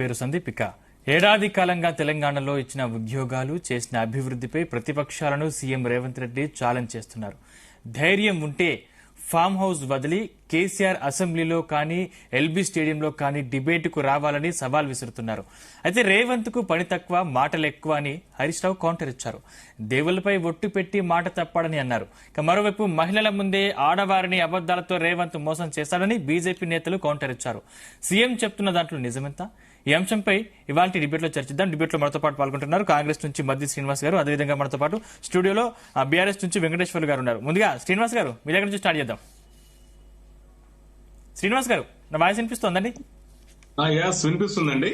పేరు సందీపిక. ఏడాది కాలంగా తెలంగాణలో ఇచ్చిన ఉద్యోగాలు, చేసిన అభివృద్ధిపై ప్రతిపక్షాలను సీఎం రేవంత్ రెడ్డి ఛాలెంజ్ చేస్తున్నారు. ధైర్యం ఉంటే ఫామ్ హౌస్ వదిలి కేసీఆర్ అసెంబ్లీలో కానీ ఎల్బీ స్టేడియంలో కానీ డిబేటుకు రావాలని సవాల్ విసురుతున్నారు. అయితే రేవంత్ కు పని తక్కువ, మాటలు ఎక్కువ అని హరీష్ రావు కౌంటర్ ఇచ్చారు. దేవుళ్లపై ఒట్టు పెట్టి మాట తప్పాడని అన్నారు. ఇక మరోవైపు మహిళల ముందే ఆడవారిని అబద్దాలతో రేవంత్ మోసం చేశాడని బీజేపీ నేతలు కౌంటర్ ఇచ్చారు. సీఎం చెప్తున్న దాంట్లో నిజమెంత? ఈ అంశంపై ఇవాళ డిబేట్ లో చర్చిద్దాం. డిబేట్ లో మనతో పాటు పాల్గొంటున్నారు కాంగ్రెస్ నుంచి మద్ది శ్రీనివాస్ గారు, అదేవిధంగా మనతో పాటు స్టూడియోలో బీఆర్ఎస్ నుంచి వెంకటేశ్వర్లు గారు ఉన్నారు. ముందుగా శ్రీనివాస్ గారు, మీ దగ్గర నుంచి స్టార్ట్ చేద్దాం. శ్రీనివాస్ గారు, నా వాయిస్ వినిపిస్తోందండి? వినిపిస్తుందండి.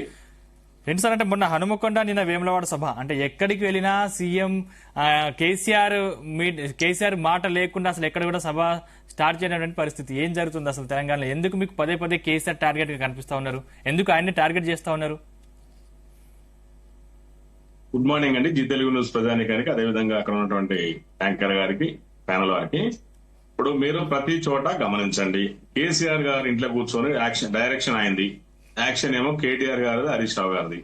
ఏంటి సార్ అంటే మొన్న హనుమకొండ, నిన్న వేములవాడ సభ, అంటే ఎక్కడికి వెళ్ళినా సీఎం కేసీఆర్ మాట లేకుండా అసలు ఎక్కడ కూడా సభ స్టార్ట్ చేయనటువంటి పరిస్థితి. ఏం జరుగుతుంది అసలు తెలంగాణలో? ఎందుకు మీకు పదే పదే కేసీఆర్ టార్గెట్ గా కనిపిస్తా ఉన్నారు? ఎందుకు ఆయన్ని టార్గెట్ చేస్తా ఉన్నారు? గుడ్ మార్నింగ్ అండి. జీ తెలుగు న్యూస్ ప్రజానికానికి, అదేవిధంగా అక్కడ ఉన్నటువంటి యాంకర్ గారికి, ప్యానల్ వారికి. ఇప్పుడు మీరు ప్రతి చోట గమనించండి, కేసీఆర్ గారి ఇంట్లో కూర్చొని డైరెక్షన్ అయింది. యాక్షన్ ఏమో కేటీఆర్ గారిది, హరీష్ రావు గారిది.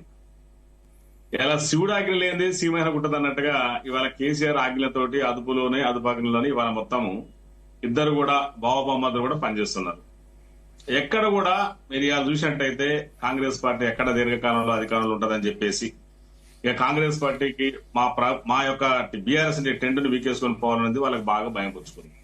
ఇలా శివుడు ఆజ్ఞ లేనిది సీమైన కుట్టదు అన్నట్టుగా ఇవాళ కేసీఆర్ ఆజ్ఞలతోటి అదుపాజ్ఞలోని ఇవాళ మొత్తం ఇద్దరు కూడా బావబామ్మద్దరు కూడా పనిచేస్తున్నారు. ఎక్కడ కూడా మీరు ఇవాళ చూసినట్టయితే కాంగ్రెస్ పార్టీ ఎక్కడ దీర్ఘకాలంలో అధికారంలో ఉంటుందని చెప్పేసి ఇక కాంగ్రెస్ పార్టీకి మా యొక్క బీఆర్ఎస్ టెంట్ ని వీకేసుకొని పోవాలనేది వాళ్ళకి బాగా భయం పుచ్చుకుంది.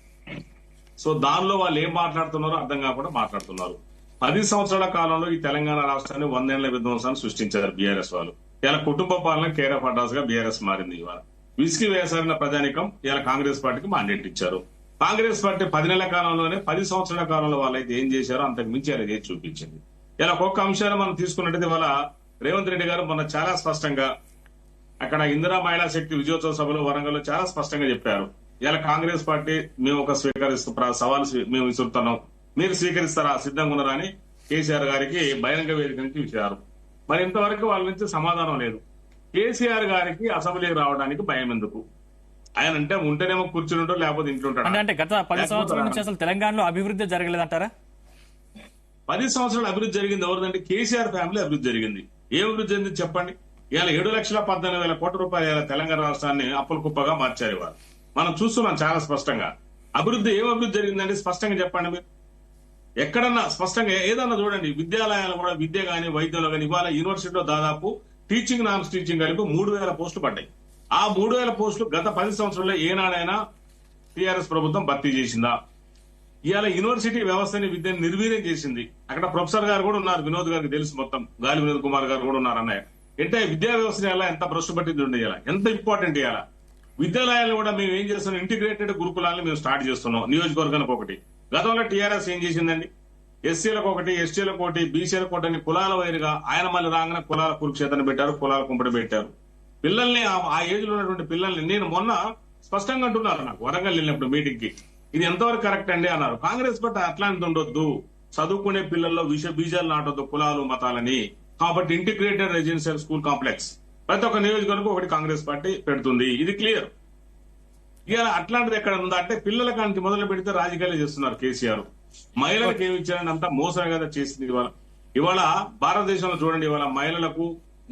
సో దానిలో వాళ్ళు ఏం మాట్లాడుతున్నారో అర్థం కాకుండా మాట్లాడుతున్నారు. 10 సంవత్సరాల కాలంలో ఈ తెలంగాణ రాష్ట్రాన్ని 100 ఏళ్ల విధ్వంసాన్ని సృష్టించారు బీఆర్ఎస్ వాళ్ళు. ఇలా కుటుంబ పాలన కేర్ ఆఫ్ అడ్డాస్ గా బీఆర్ఎస్ మారింది. ఇవాళ విసికి వేసారిన ప్రజానికం ఇలా కాంగ్రెస్ పార్టీకి మాండేట్ ఇచ్చారు. కాంగ్రెస్ పార్టీ 10 నెలల కాలంలోనే 10 సంవత్సరాల కాలంలో వాళ్ళైతే ఏం చేశారో అంతకు మించి అలా చేసి చూపించింది. ఇలా ఒక్కొక్క అంశాన్ని మనం తీసుకున్నట్టయితే ఇవాళ రేవంత్ రెడ్డి గారు మొన్న చాలా స్పష్టంగా అక్కడ ఇందిరా మహిళా శక్తి విజయోత్సవ సభలో వరంగల్లో చాలా స్పష్టంగా చెప్పారు. ఇలా కాంగ్రెస్ పార్టీ మేము ఒక సవాల్ మేము విసురుతున్నాం, మీరు స్వీకరిస్తారా, సిద్ధంగా ఉన్నారా అని కేసీఆర్ గారికి బహిరంగ వేదిక నుంచి ఇచ్చారు. మరి ఇంతవరకు వాళ్ళ నుంచి సమాధానం లేదు. కేసీఆర్ గారికి అసెంబ్లీకి రావడానికి భయం ఎందుకు? ఆయన అంటే ఉంటేనేమో కూర్చుని ఉంటాడు, లేకపోతే ఇంట్లో ఉంటాడు. అంటే గత 10 సంవత్సరాల నుంచి అసలు తెలంగాణలో అభివృద్ధి జరగలేదంటారా? 10 సంవత్సరాలు అభివృద్ధి జరిగింది ఎవరిదంటే కేసీఆర్ ఫ్యామిలీ అభివృద్ధి జరిగింది. ఏ అభివృద్ధి జరిగింది చెప్పండి? ఇవాళ 7,14,000 కోట్ల రూపాయల తెలంగాణ రాష్ట్రాన్ని అప్పుల కుప్పగా మార్చారు. ఇవాళ మనం చూస్తున్నాం చాలా స్పష్టంగా. అభివృద్ధి ఏం అభివృద్ధి జరిగిందండి స్పష్టంగా చెప్పండి మీరు. ఎక్కడన్నా స్పష్టంగా ఏదన్నా చూడండి. విద్యాలయాలు కూడా విద్య గానీ వైద్యంలో కానీ ఇవాళ యూనివర్సిటీలో దాదాపు టీచింగ్ నాన్ టీచింగ్ కలిపి 3,000 పోస్టులు పడ్డాయి. ఆ 3,000 పోస్టులు గత 10 సంవత్సరాల్లో ఏనాడైనా టీఆర్ఎస్ ప్రభుత్వం భర్తీ చేసిందా? ఇవాళ యూనివర్సిటీ వ్యవస్థని విద్యను నిర్వీర్యం చేసింది. అక్కడ ప్రొఫెసర్ గారు కూడా ఉన్నారు, వినోద్ గారికి తెలుసు మొత్తం, గాలి వినోద్ కుమార్ గారు కూడా ఉన్నారు అన్నయ్య. అంటే విద్యా వ్యవస్థని ఎలా ఎంత భ్రష్టు పట్టింది ఉండేయాల, ఎంత ఇంపార్టెంట్ ఇవ్వాలా. విద్యాలయాలు కూడా మేము ఏం చేస్తున్నాం, ఇంటిగ్రేటెడ్ గురుకులాలను మేము స్టార్ట్ చేస్తున్నాం నియోజకవర్గానికి ఒకటి. గతంలో టీఆర్ఎస్ ఏం చేసిందండి, ఎస్సీలకు ఒకటి, ఎస్టీలకు ఒకటి, బీసీలకు ఒకటి అని కులాల వైరుగా ఆయన మళ్ళీ రాగానే కులాల కురుక్షేత్రాన్ని పెట్టారు, కులాల కుంపడి పెట్టారు. పిల్లల్ని ఆ ఏజ్ లో ఉన్నటువంటి పిల్లల్ని నేను మొన్న స్పష్టంగా అంటున్నారు నాకు వరంగల్ వెళ్ళినప్పుడు మీటింగ్ కి, ఇది ఎంతవరకు కరెక్ట్ అండి అన్నారు. కాంగ్రెస్ పార్టీ అట్లాంటిది ఉండొద్దు, చదువుకునే పిల్లల్లో విష బీజాలు నాటొద్దు కులాలు మతాలని. కాబట్టి ఇంటిగ్రేటెడ్ రెసిడెన్షియల్ స్కూల్ కాంప్లెక్స్ ప్రతి ఒక్క నియోజకవర్గం ఒకటి కాంగ్రెస్ పార్టీ పెడుతుంది. ఇది క్లియర్. ఇవాళ అట్లాంటిది ఎక్కడ ఉందా అంటే పిల్లల కాంతి మొదలు పెడితే రాజకీయాలు చేస్తున్నారు కేసీఆర్. మహిళలకు ఏమి ఇచ్చారని అంతా మోసమే కదా చేసింది. ఇవాళ భారతదేశంలో చూడండి, ఇవాళ మహిళలకు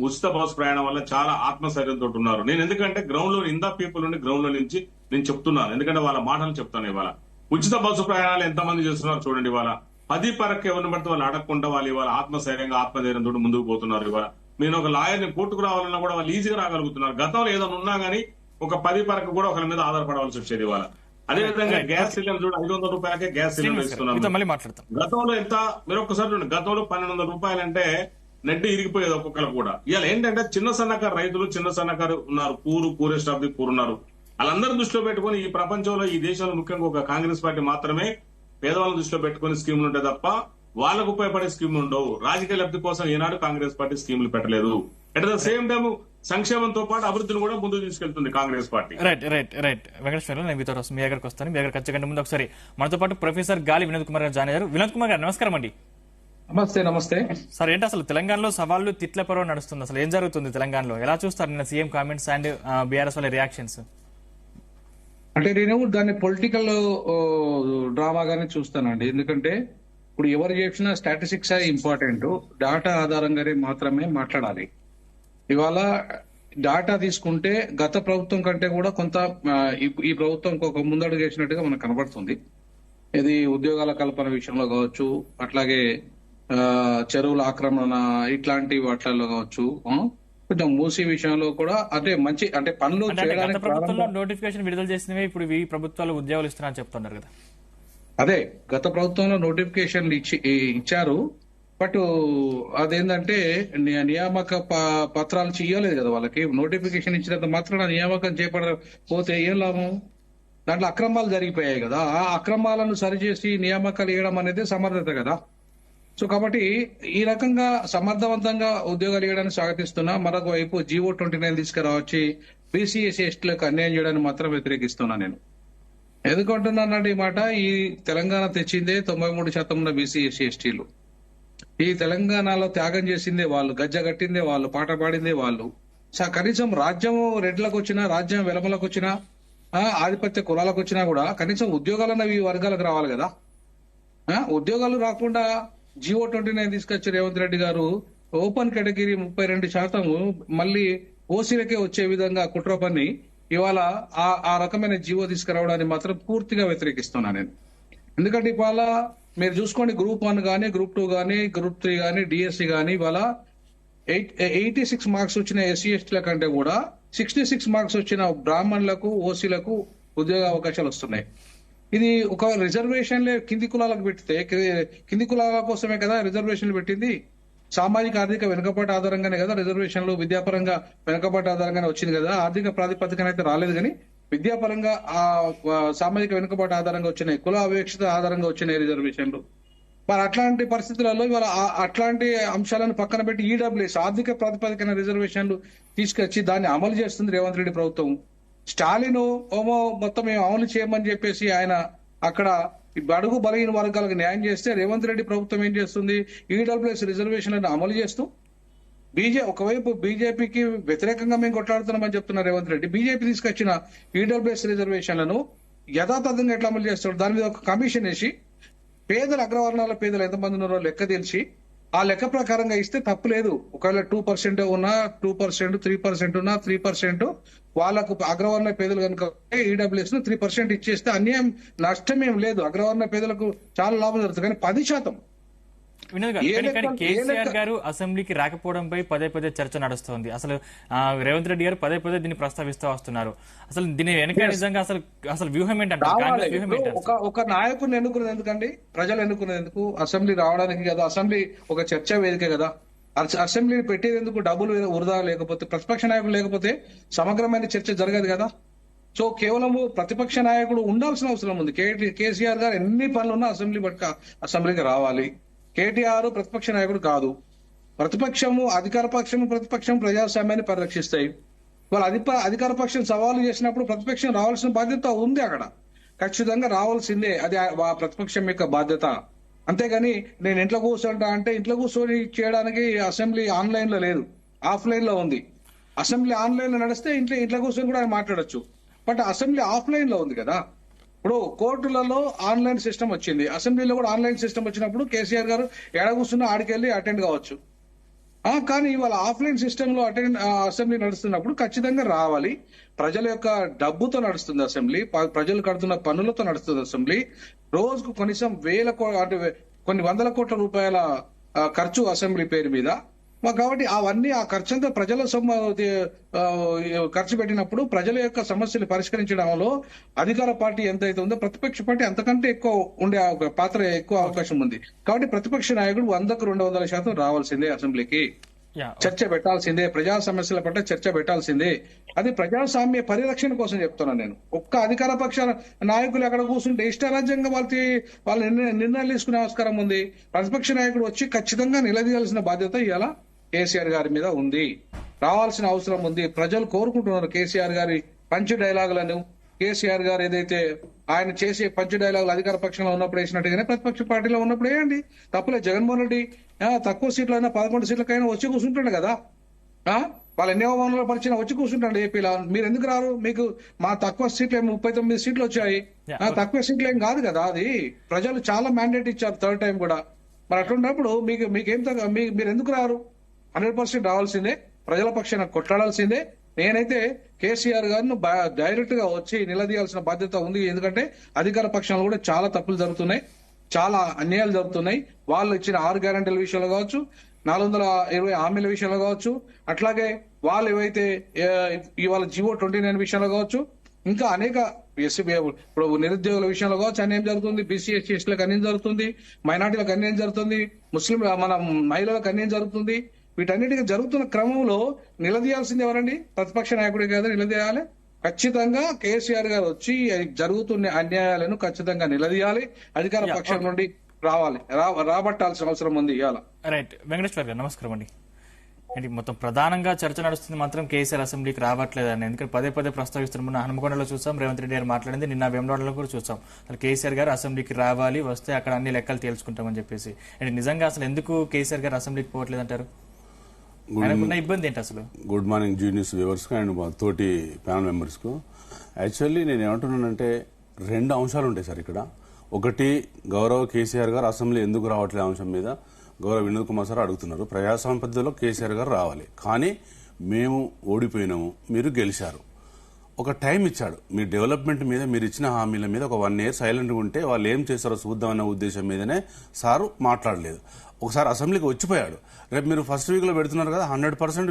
ఉచిత బస్సు ప్రయాణం వల్ల చాలా ఆత్మస్థైర్యంతో ఉన్నారు. నేను ఎందుకంటే గ్రౌండ్ లో ఇందా పీపుల్ నుండి గ్రౌండ్ లో నుంచి నేను చెప్తున్నాను, ఎందుకంటే వాళ్ళ మాటలు చెప్తాను. ఇవాళ ఉచిత బస్సు ప్రయాణాలు ఎంతమంది చేస్తున్నారు చూడండి. ఇవాళ 10 పరకు ఎవరిని పడితే వాళ్ళు అడగకుండా వాళ్ళు ఇవాళ ఆత్మస్థైర్యంగా ఆత్మధైర్యంతో ముందుకు పోతున్నారు. ఇవాళ నేను ఒక లాయర్ని కోర్టుకు రావాలన్నా కూడా వాళ్ళు ఈజీగా రాగలుగుతున్నారు. గతంలో ఏదైనా ఉన్నా గానీ ఒక 10 పరకు కూడా ఒకరి మీద ఆధారపడవలసి వచ్చేది. ఇవాళ అదేవిధంగా గ్యాస్ సిలిండర్ చూడండి, 500 రూపాయలకే గ్యాస్ సిలిండర్ ఇస్తున్నారు. గతంలో ఎంత మీరు ఒక్కసారి చూడండి, గతంలో 1,200 రూపాయలంటే నెట్టి ఇరిగిపోయేది ఒక్కొక్కరు కూడా. ఇవాళ ఏంటంటే చిన్న సన్నకారు రైతులు, చిన్న సన్నకారు ఉన్నారు, పూరెస్ట్ ఆఫ్ ది పూర్ ఉన్నారు. వాళ్ళందరూ దృష్టిలో పెట్టుకుని ఈ ప్రపంచంలో ఈ దేశంలో ముఖ్యంగా ఒక కాంగ్రెస్ పార్టీ మాత్రమే పేదవాళ్ళని దృష్టిలో పెట్టుకుని స్కీములు ఉంటాయి తప్ప వాళ్ళకు ఉపయోగపడే స్కీములు ఉండవు. రాజకీయ లబ్ధి కోసం ఈనాడు కాంగ్రెస్ పార్టీ స్కీములు పెట్టలేదు. అట్ ద సేమ్ టైం సంక్షేమంతో పాటు అభివృద్ధిని కూడా ముందుకు తీసుకెళ్తుంది కాంగ్రెస్ పార్టీ. రైట్ వెంకటేశ్వర, నేను మీతో మీ దగ్గరకు వస్తాను. మీ దగ్గర ఖచ్చితంగా ముందు ఒకసారి మనతో పాటు ప్రొఫెసర్ గాలి వినోద్ కుమార్ గారు జాయిన్ అయ్యారు. వినోద్ కుమార్ గారు నమస్కారం అండి. నమస్తే సార్. ఏంటి అసలు తెలంగాణలో సవాళ్లు తిట్ల పర్వ నడుస్తుంది, అసలు ఏం జరుగుతుంది తెలంగాణలో? ఎలా చూస్తారు నిన్న సీఎం కామెంట్స్ అండ్ బీఆర్ఎస్ వాళ్ళ రియాక్షన్స్? అంటే నేను దాన్ని పొలిటికల్ డ్రామాగానే చూస్తానండి. ఎందుకంటే ఇప్పుడు ఎవరు చేసినా స్టాటిస్టిక్స్ ఇంపార్టెంట్, డాటా ఆధారంగానే మాత్రమే మాట్లాడాలి. ఇవాళ డాటా తీసుకుంటే గత ప్రభుత్వం కంటే కూడా కొంత ఈ ప్రభుత్వం ఇంకొక ముందడుగు వేసినట్టుగా మనకు కనబడుతుంది. ఇది ఉద్యోగాల కల్పన విషయంలో కావచ్చు, అట్లాగే చెరువుల ఆక్రమణ ఇట్లాంటి వాటిల్లో కావచ్చు, కొంచెం మూసి విషయంలో కూడా అంటే మంచి అంటే పనులు అంటే గత చేయడానికి ప్రభుత్వంలో నోటిఫికేషన్ విడుదల చేసినవే ఇప్పుడు ఈ ప్రభుత్వాలు ఉద్యోగాలు ఇస్తున్నారని చెప్తున్నారు కదా. అదే గత ప్రభుత్వంలో నోటిఫికేషన్లు ఇచ్చారు. బట్ అదేంటంటే నియామక పత్రాలు చేయలేదు కదా వాళ్ళకి. నోటిఫికేషన్ ఇచ్చినంత మాత్రాన నియామకం చేపడకపోతే ఏం లాభం? దాంట్లో అక్రమాలు జరిగిపోయాయి కదా. ఆ అక్రమాలను సరిచేసి నియామకాలు ఇవ్వడం అనేది సమర్థత కదా. సో కాబట్టి ఈ రకంగా సమర్థవంతంగా ఉద్యోగాలు ఇవ్వడానికి స్వాగతిస్తున్నా. మరొక వైపు జీవో 29 తీసుకురావచ్చి బీసీఎస్సీ ఎస్టీలకు అన్యాయం చేయడానికి మాత్రం వ్యతిరేకిస్తున్నా నేను. ఎందుకంటున్నానంటే ఈ మాట, ఈ తెలంగాణ తెచ్చిందే 93% ఉన్న బీసీఎస్సీ ఎస్టీలు. ఈ తెలంగాణలో త్యాగం చేసిందే వాళ్ళు, గజ్జ కట్టిందే వాళ్ళు, పాట పాడిందే వాళ్ళు. కనీసం రాజ్యం రెడ్లకు వచ్చినా, రాజ్యం వెలమలకు వచ్చినా, ఆధిపత్య కులాలకు వచ్చినా కూడా కనీసం ఉద్యోగాలన్న ఈ వర్గాలకు రావాలి కదా. ఉద్యోగాలు రాకుండా జీవో 29 తీసుకొచ్చి రేవంత్ రెడ్డి గారు ఓపెన్ కేటగిరీ 32% మళ్ళీ ఓసీలకే వచ్చే విధంగా కుట్ర పన్ని ఇవాళ ఆ రకమైన జీవో తీసుకురావడానికి మాత్రం పూర్తిగా వ్యతిరేకిస్తున్నా నేను. ఎందుకంటే ఇవాళ మీరు చూసుకోండి, గ్రూప్ 1 గానీ, గ్రూప్ 2 గానీ, గ్రూప్ 3 గానీ, డిఎస్సి గానీ ఇవాళ 86 మార్క్స్ వచ్చిన ఎస్సీ ఎస్టీల కంటే కూడా 66 మార్క్స్ వచ్చిన బ్రాహ్మణులకు, ఓసీలకు ఉద్యోగ అవకాశాలు వస్తున్నాయి. ఇది ఒక రిజర్వేషన్లే కింది కులాలకు పెడితే, కింది కులాల కోసమే కదా రిజర్వేషన్లు పెట్టింది. సామాజిక ఆర్థిక వెనుకబాటు ఆధారంగానే కదా రిజర్వేషన్లు, విద్యాపరంగా వెనుకబాటు ఆధారంగానే వచ్చింది కదా. ఆర్థిక ప్రాతిపదికన అయితే రాలేదు కానీ విద్యాపరంగా ఆ సామాజిక వెనుకబాటు ఆధారంగా వచ్చినాయి, కుల అపేక్షత ఆధారంగా వచ్చినాయి రిజర్వేషన్లు. మరి అట్లాంటి పరిస్థితులలో ఇవాళ అట్లాంటి అంశాలను పక్కన పెట్టి ఈడబ్ల్యూఎస్ ఆర్థిక ప్రాతిపదికన రిజర్వేషన్లు తీసుకొచ్చి దాన్ని అమలు చేస్తుంది రేవంత్ రెడ్డి ప్రభుత్వం. స్టాలిన్ ఓమో మొత్తం మేము అమలు చేయమని చెప్పేసి ఆయన అక్కడ బడుగు బలహీన వర్గాలకు న్యాయం చేస్తే, రేవంత్ రెడ్డి ప్రభుత్వం ఏం చేస్తుంది? ఈడబ్ల్యూఎస్ రిజర్వేషన్లను అమలు చేస్తూ ఒకవైపు బీజేపీకి వ్యతిరేకంగా మేము కొట్లాడుతున్నామని చెప్తున్నారు రేవంత్ రెడ్డి. బీజేపీ తీసుకొచ్చిన ఈడబ్ల్యూఎస్ రిజర్వేషన్లను యథాతథంగా ఎట్లా అమలు చేస్తాడు? దాని మీద ఒక కమిషన్ వేసి పేదలు, అగ్రవర్ణాల పేదలు ఎంతమంది ఉన్నారో లెక్క తెలిసి ఆ లెక్క ప్రకారంగా ఇస్తే తప్పు లేదు. ఒకవేళ 2% ఉన్నా 2%, 3% ఉన్నా 3% వాళ్ళకు అగ్రవర్ణ పేదలు కనుక ఈడబ్ల్యూఎస్ ను 3% ఇచ్చేస్తే అన్యాయం, నష్టం ఏం లేదు. అగ్రవర్ణ పేదలకు చాలా లాభం జరుగుతుంది. కానీ 10% వినోద్ గారు, కానీ కేసీఆర్ గారు అసెంబ్లీకి రాకపోవడంపై పదే పదే చర్చ నడుస్తోంది. అసలు రేవంత్ రెడ్డి గారు పదే పదే దీన్ని ప్రస్తావిస్తూ వస్తున్నారు. అసలు దీని వెనక నిజంగా అసలు వ్యూహం ఏంటంటే, ఒక నాయకుడిని ఎన్నుకునేది ఎందుకండి? ప్రజలు ఎన్నుకునేది ఎందుకు? అసెంబ్లీ రావడానికి కదా. అసెంబ్లీ ఒక చర్చా వేదిక కదా. అసెంబ్లీ పెట్టేందుకు డబ్బులు వృధా లేకపోతే, ప్రతిపక్ష నాయకుడు లేకపోతే సమగ్రమైన చర్చ జరగదు కదా. సో కేవలం ప్రతిపక్ష నాయకుడు ఉండాల్సిన అవసరం ఉంది. కేసీఆర్ గారు ఎన్ని పనులున్నా అసెంబ్లీకి రావాలి. కేటీఆర్ ప్రతిపక్ష నాయకుడు కాదు. ప్రతిపక్షము, అధికార పక్షము, ప్రతిపక్షం ప్రజాస్వామ్యాన్ని పరిరక్షిస్తాయి. వాళ్ళు అధికార పక్షం సవాలు చేసినప్పుడు ప్రతిపక్షం రావాల్సిన బాధ్యత ఉంది. అక్కడ ఖచ్చితంగా రావాల్సిందే. అది ఆ ప్రతిపక్షం యొక్క బాధ్యత. అంతేగాని నేను ఇంట్లో కూర్చుంటా అంటే ఇంట్లో కూర్చొని చేయడానికి అసెంబ్లీ ఆన్లైన్ లో లేదు, ఆఫ్లైన్ లో ఉంది. అసెంబ్లీ ఆన్లైన్ లో నడిస్తే ఇంట్లో కూర్చొని కూడా మాట్లాడొచ్చు. బట్ అసెంబ్లీ ఆఫ్లైన్ లో ఉంది కదా. ఇప్పుడు కోర్టులలో ఆన్లైన్ సిస్టమ్ వచ్చింది, అసెంబ్లీలో కూడా ఆన్లైన్ సిస్టమ్ వచ్చినప్పుడు కేసీఆర్ గారు ఎడ కూర్చున్నా ఆడికెళ్ళి అటెండ్ కావచ్చు. కానీ ఇవాళ ఆఫ్లైన్ సిస్టమ్ లో అసెంబ్లీ నడుస్తున్నప్పుడు ఖచ్చితంగా రావాలి. ప్రజల యొక్క డబ్బుతో నడుస్తుంది అసెంబ్లీ, ప్రజలు కడుతున్న పన్నులతో నడుస్తుంది అసెంబ్లీ. రోజుకు కనీసం అంటే కొన్ని వందల కోట్ల రూపాయల ఖర్చు అసెంబ్లీ పేరు మీద. కాబట్టి అవన్నీ ఆ ఖర్చంతా ప్రజల ఖర్చు పెట్టినప్పుడు ప్రజల యొక్క సమస్యలు పరిష్కరించడంలో అధికార పార్టీ ఎంతైతే ఉందో ప్రతిపక్ష పార్టీ అంతకంటే ఎక్కువ ఉండే పాత్ర, ఎక్కువ అవకాశం ఉంది. కాబట్టి ప్రతిపక్ష నాయకుడు 100కు 200% రావాల్సిందే, అసెంబ్లీకి చర్చ పెట్టాల్సిందే, ప్రజా సమస్యల పట్ల చర్చ పెట్టాల్సిందే. అది ప్రజాస్వామ్య పరిరక్షణ కోసం చెప్తున్నాను నేను. ఒక్క అధికార పక్ష నాయకులు అక్కడ కూర్చుంటే ఇష్టారాజ్యంగా వాళ్ళ నిర్ణయాలు తీసుకునే ఆస్కారం ఉంది. ప్రతిపక్ష నాయకుడు వచ్చి ఖచ్చితంగా నిలదీయాల్సిన బాధ్యత ఇవాళ కేసీఆర్ గారి మీద ఉంది, రావాల్సిన అవసరం ఉంది. ప్రజలు కోరుకుంటున్నారు కేసీఆర్ గారి పంచ్ డైలాగులను. కేసీఆర్ గారు ఏదైతే ఆయన చేసే పంచ్ డైలాగులు అధికార పక్షంలో ఉన్నప్పుడు వేసినట్టుగానే ప్రతిపక్ష పార్టీలో ఉన్నప్పుడు వేయండి, తప్పులే. జగన్మోహన్ రెడ్డి తక్కువ సీట్లైనా 11 సీట్లకైనా వచ్చి కూర్చుంటాడు కదా. వాళ్ళు ఎన్ని అవమానాలు పరిచిన వచ్చి కూర్చుంటాడు ఏపీలో. మీరు ఎందుకు రారు? మీకు మా తక్కువ సీట్లు 39 సీట్లు వచ్చాయి. తక్కువ సీట్లు ఏం కాదు కదా, అది ప్రజలు చాలా మ్యాండేట్ ఇచ్చారు థర్డ్ టైం కూడా. మరి అట్లున్నప్పుడు మీకేం మీరు ఎందుకు రారు? 100% రావాల్సిందే, ప్రజల పక్షాన కొట్లాడాల్సిందే. నేనైతే కేసీఆర్ గారిని డైరెక్ట్ గా వచ్చి నిలదీయాల్సిన బాధ్యత ఉంది. ఎందుకంటే అధికార పక్షాలు కూడా చాలా తప్పులు జరుగుతున్నాయి, చాలా అన్యాయాలు జరుగుతున్నాయి. వాళ్ళు ఇచ్చిన 6 గ్యారెంటీల విషయంలో కావచ్చు, 420 హామీల విషయంలో కావచ్చు, అట్లాగే వాళ్ళు ఏవైతే ఇవాళ జివో 29 విషయంలో కావచ్చు, ఇంకా అనేక ఇప్పుడు నిరుద్యోగుల విషయంలో కావచ్చు అన్యాయం జరుగుతుంది, బీసీ ఎస్సీ ఎస్టీలకు అన్యాయం జరుగుతుంది, మైనార్టీలకు అన్యాయం జరుగుతుంది, ముస్లిం మన మహిళలకు అన్యాయం జరుగుతుంది. వీటన్నిటికీ జరుగుతున్న క్రమంలో నిలదీయాల్సింది ఎవరండి? ప్రతిపక్ష నాయకుడే కదా నిలదీయాలి. ఖచ్చితంగా కేసీఆర్ గారు వచ్చి జరుగుతున్న అన్యాయాలను ఖచ్చితంగా నిలదీయాలి. అధికార పక్షం నుండి రాబట్టాల్సిన అవసరం ఉంది ఇవాళ. రైట్, వెంకటేశ్వర్ గారు నమస్కారం అండి. ఏంటి మొత్తం ప్రధానంగా చర్చ నడుస్తుంది మాత్రం కేసీఆర్ అసెంబ్లీకి రావట్లేదని, ఎందుకంటే పదే ప్రస్తావిస్తున్న హనుమకొండలో చూసాం, రేవంత్ రెడ్డి గారు మాట్లాడింది, నిన్న వేములవాడలో కూడా చూసాం. అసలు కేసీఆర్ గారు అసెంబ్లీకి రావాలి, వస్తే అక్కడ అన్ని లెక్కలు తేల్చుకుంటామని చెప్పేసి. అంటే నిజంగా అసలు ఎందుకు కేసీఆర్ గారు అసెంబ్లీకి పోవట్లేదు అంటారు? ఆయనకున్న ఇబ్బంది ఏంటి అసలు? Good morning Zee News viewers కు అండ్ తోటి ప్యానల్ మెంబర్స్ కు. యాక్చువల్లీ నేను ఏమంటున్నానంటే 2 అంశాలు ఉంటాయి సార్ ఇక్కడ. ఒకటి, గౌరవ కేసీఆర్ గారు అసెంబ్లీ ఎందుకు రావట్లే అంశం మీద గౌరవ వినోద్ కుమార్ సార్ అడుగుతున్నారు. ప్రజాస్వామ్య పద్ధతిలో కేసీఆర్ గారు రావాలి, కానీ మేము ఓడిపోయినాము, మీరు గెలిచారు. ఒక టైం ఇచ్చాడు. మీ డెవలప్మెంట్ మీద మీరు ఇచ్చిన హామీల మీద ఒక 1 ఇయర్ సైలెంట్గా ఉంటే వాళ్ళు ఏం చేస్తారో చూద్దామన్న ఉద్దేశం మీదనే సారు మాట్లాడలేదు. ఒకసారి అసెంబ్లీకి వచ్చిపోయాడు. రేపు మీరు ఫస్ట్ వీక్లో పెడుతున్నారు కదా, 100%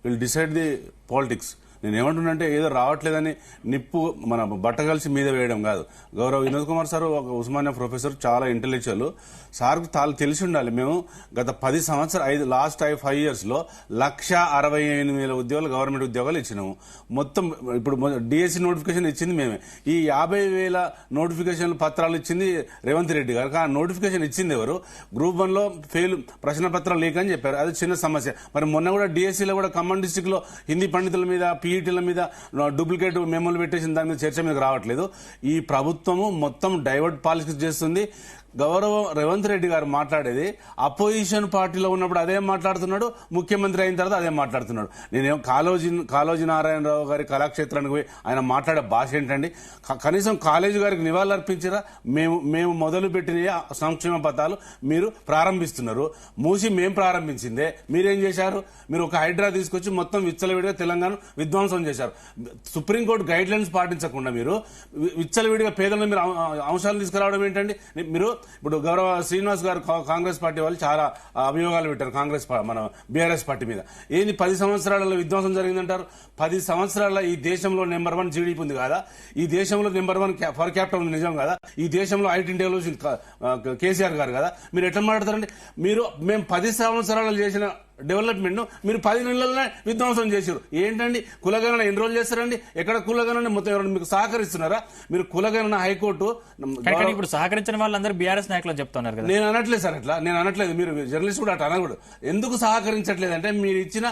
విల్ డిసైడ్ ది పాలిటిక్స్. నేను ఏమంటున్నానంటే ఏదో రావట్లేదని నిప్పు మన బట్ట కలిసి మీద వేయడం కాదు. గౌరవ వినోద్ కుమార్ సార్ ఒక ఉస్మానియా ప్రొఫెసర్, చాలా ఇంటెలెక్చువల్. సార్కు తెలిసి ఉండాలి. మేము గత 10 సంవత్సరాలు లాస్ట్ 5 ఇయర్స్ లో 1,68,000 ఉద్యోగాలు గవర్నమెంట్ ఉద్యోగాలు ఇచ్చినాము. మొత్తం ఇప్పుడు డిఎస్సి నోటిఫికేషన్ ఇచ్చింది మేమే. ఈ 50,000 నోటిఫికేషన్ పత్రాలు ఇచ్చింది రేవంత్ రెడ్డి గారు. కానీ నోటిఫికేషన్ ఇచ్చింది ఎవరు? గ్రూప్ 1 లో ఫెయిల్, ప్రశ్న పత్రాలు లీక్ అని చెప్పారు. అది చిన్న సమస్య. మరి మొన్న కూడా డిఎస్సీలో కూడా ఖమ్మం డిస్టిక్ లో హిందీ పండితుల మీద, పీఈటీల మీద డూప్లికేట్ మెమోలు పెట్టేసిన దాని మీద చర్చ మీద రావట్లేదు. ఈ ప్రభుత్వము మొత్తం డైవర్ట్ పాలిటిక్స్ చేస్తుంది. గౌరవ రేవంత్ రెడ్డి గారు మాట్లాడేది అపోజిషన్ పార్టీలో ఉన్నప్పుడు అదే మాట్లాడుతున్నాడు, ముఖ్యమంత్రి అయిన తర్వాత అదే మాట్లాడుతున్నాడు. నేనేం కాళోజీ నారాయణరావు గారి కళాక్షేత్రానికి పోయి ఆయన మాట్లాడే భాష ఏంటండి? కనీసం కాలేజీ గారికి నివాళులు అర్పించారా? మేము మొదలు పెట్టిన సంక్షేమ పథకాలు మీరు ప్రారంభిస్తున్నారు. మూసి మేము ప్రారంభించిందే, మీరేం చేశారు? మీరు ఒక హైడ్రా తీసుకొచ్చి మొత్తం విచ్చలవిడిగా తెలంగాణ విధ్వంసం చేశారు. సుప్రీంకోర్టు గైడ్ లైన్స్ పాటించకుండా మీరు విచ్చలవిడిగా పేదలను మీరు అంశాలు తీసుకురావడం ఏంటండి? మీరు ఇప్పుడు గౌరవ శ్రీనివాస్ గారు కాంగ్రెస్ పార్టీ వాళ్ళు చాలా అభియోగాలు పెట్టారు కాంగ్రెస్ మన బీఆర్ఎస్ పార్టీ మీద. ఏంది 10 సంవత్సరాలలో విధ్వంసం జరిగిందంటారు? 10 సంవత్సరాల ఈ దేశంలో నెంబర్ 1 జీడీపీ ఉంది కదా, ఈ దేశంలో నెంబర్ 1 పర్ క్యాపిటల్ ఉంది నిజం కదా, ఈ దేశంలో ఐటీ డెవలప్షన్ కేసీఆర్ గారు కదా, మీరు ఎట్లా మాట్లాడతారండి? మేము 10 సంవత్సరాలు చేసిన డెవలప్మెంట్ మీరు 10 నెలలనే విధ్వంసం చేశారు. ఏంటండి కులగణన ఎన్ని రోజులు చేస్తారండి? ఎక్కడ కులగణన మొత్తం ఎవరైనా మీకు సహకరిస్తున్నారా? మీరు కులగణన హైకోర్టు ఇప్పుడు సహకరించిన వాళ్ళందరూ బీఆర్ఎస్ నాయకులు చెప్తున్నారు కదా. నేను అనట్లేదు సార్, అట్లా నేను అనట్లేదు. మీరు జర్నలిస్ట్ కూడా అట్లా అనకూడదు. ఎందుకు సహకరించట్లేదు అంటే మీరు ఇచ్చిన